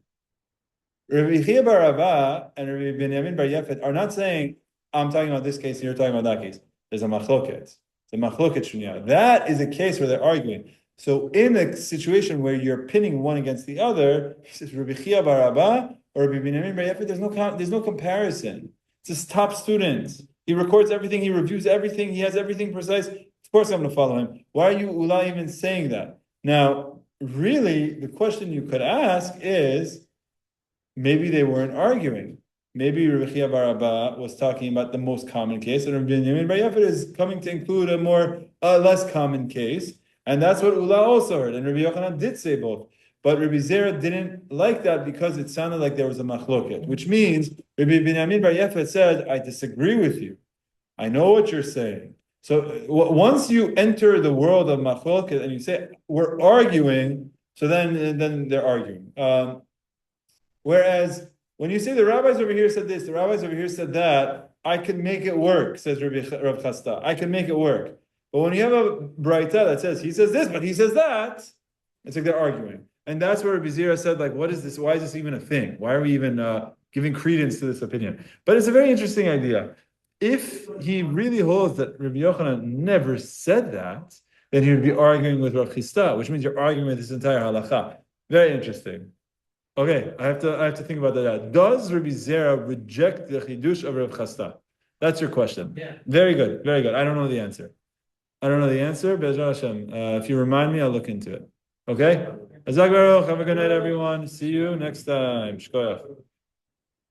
Rabbi Chia bar Abba and Rabbi Benyamin bar Yefet are not saying, I'm talking about this case and you're talking about that case. There's a machloket. It's a machloket shunya. That is a case where they're arguing. So in a situation where you're pinning one against the other, he says Rabbi Chia bar Abba or Rabbi Benyamin bar Yefet, there's no comparison. It's his top student. He records everything, he reviews everything, he has everything precise. Of course I'm going to follow him. Why are you Ula even saying that? Now, really, the question you could ask is, maybe they weren't arguing. Maybe Rabbi Chia bar Abba was talking about the most common case, and Rabbi Benyamin bar Yefet is coming to include a less common case, and that's what Ula also heard. And Rabbi Yochanan did say both, but Rabbi Zera didn't like that because it sounded like there was a machloket, which means Rabbi Benyamin bar Yefet said, "I disagree with you. I know what you're saying." So once you enter the world of machloket and you say we're arguing, so then they're arguing. Whereas when you say the rabbis over here said this, the rabbis over here said that, I can make it work, says Rav Chisda. I can make it work. But when you have a braita that says he says this, but he says that, it's like they're arguing. And that's where Rabbi Zera said, like, what is this? Why is this even a thing? Why are we even giving credence to this opinion? But it's a very interesting idea. If he really holds that Rabbi Yochanan never said that, then he would be arguing with Rav Chisda, which means you're arguing with this entire halacha. Very interesting. Okay, I have to think about that. Does Rabbi Zera reject the chidush of Rav Chisda? That's your question. Yeah. Very good, very good. I don't know the answer. Be'ezrat Hashem. If you remind me, I'll look into it. Okay? Azak Baruch. Have a good night, everyone. See you next time. Shkoyach.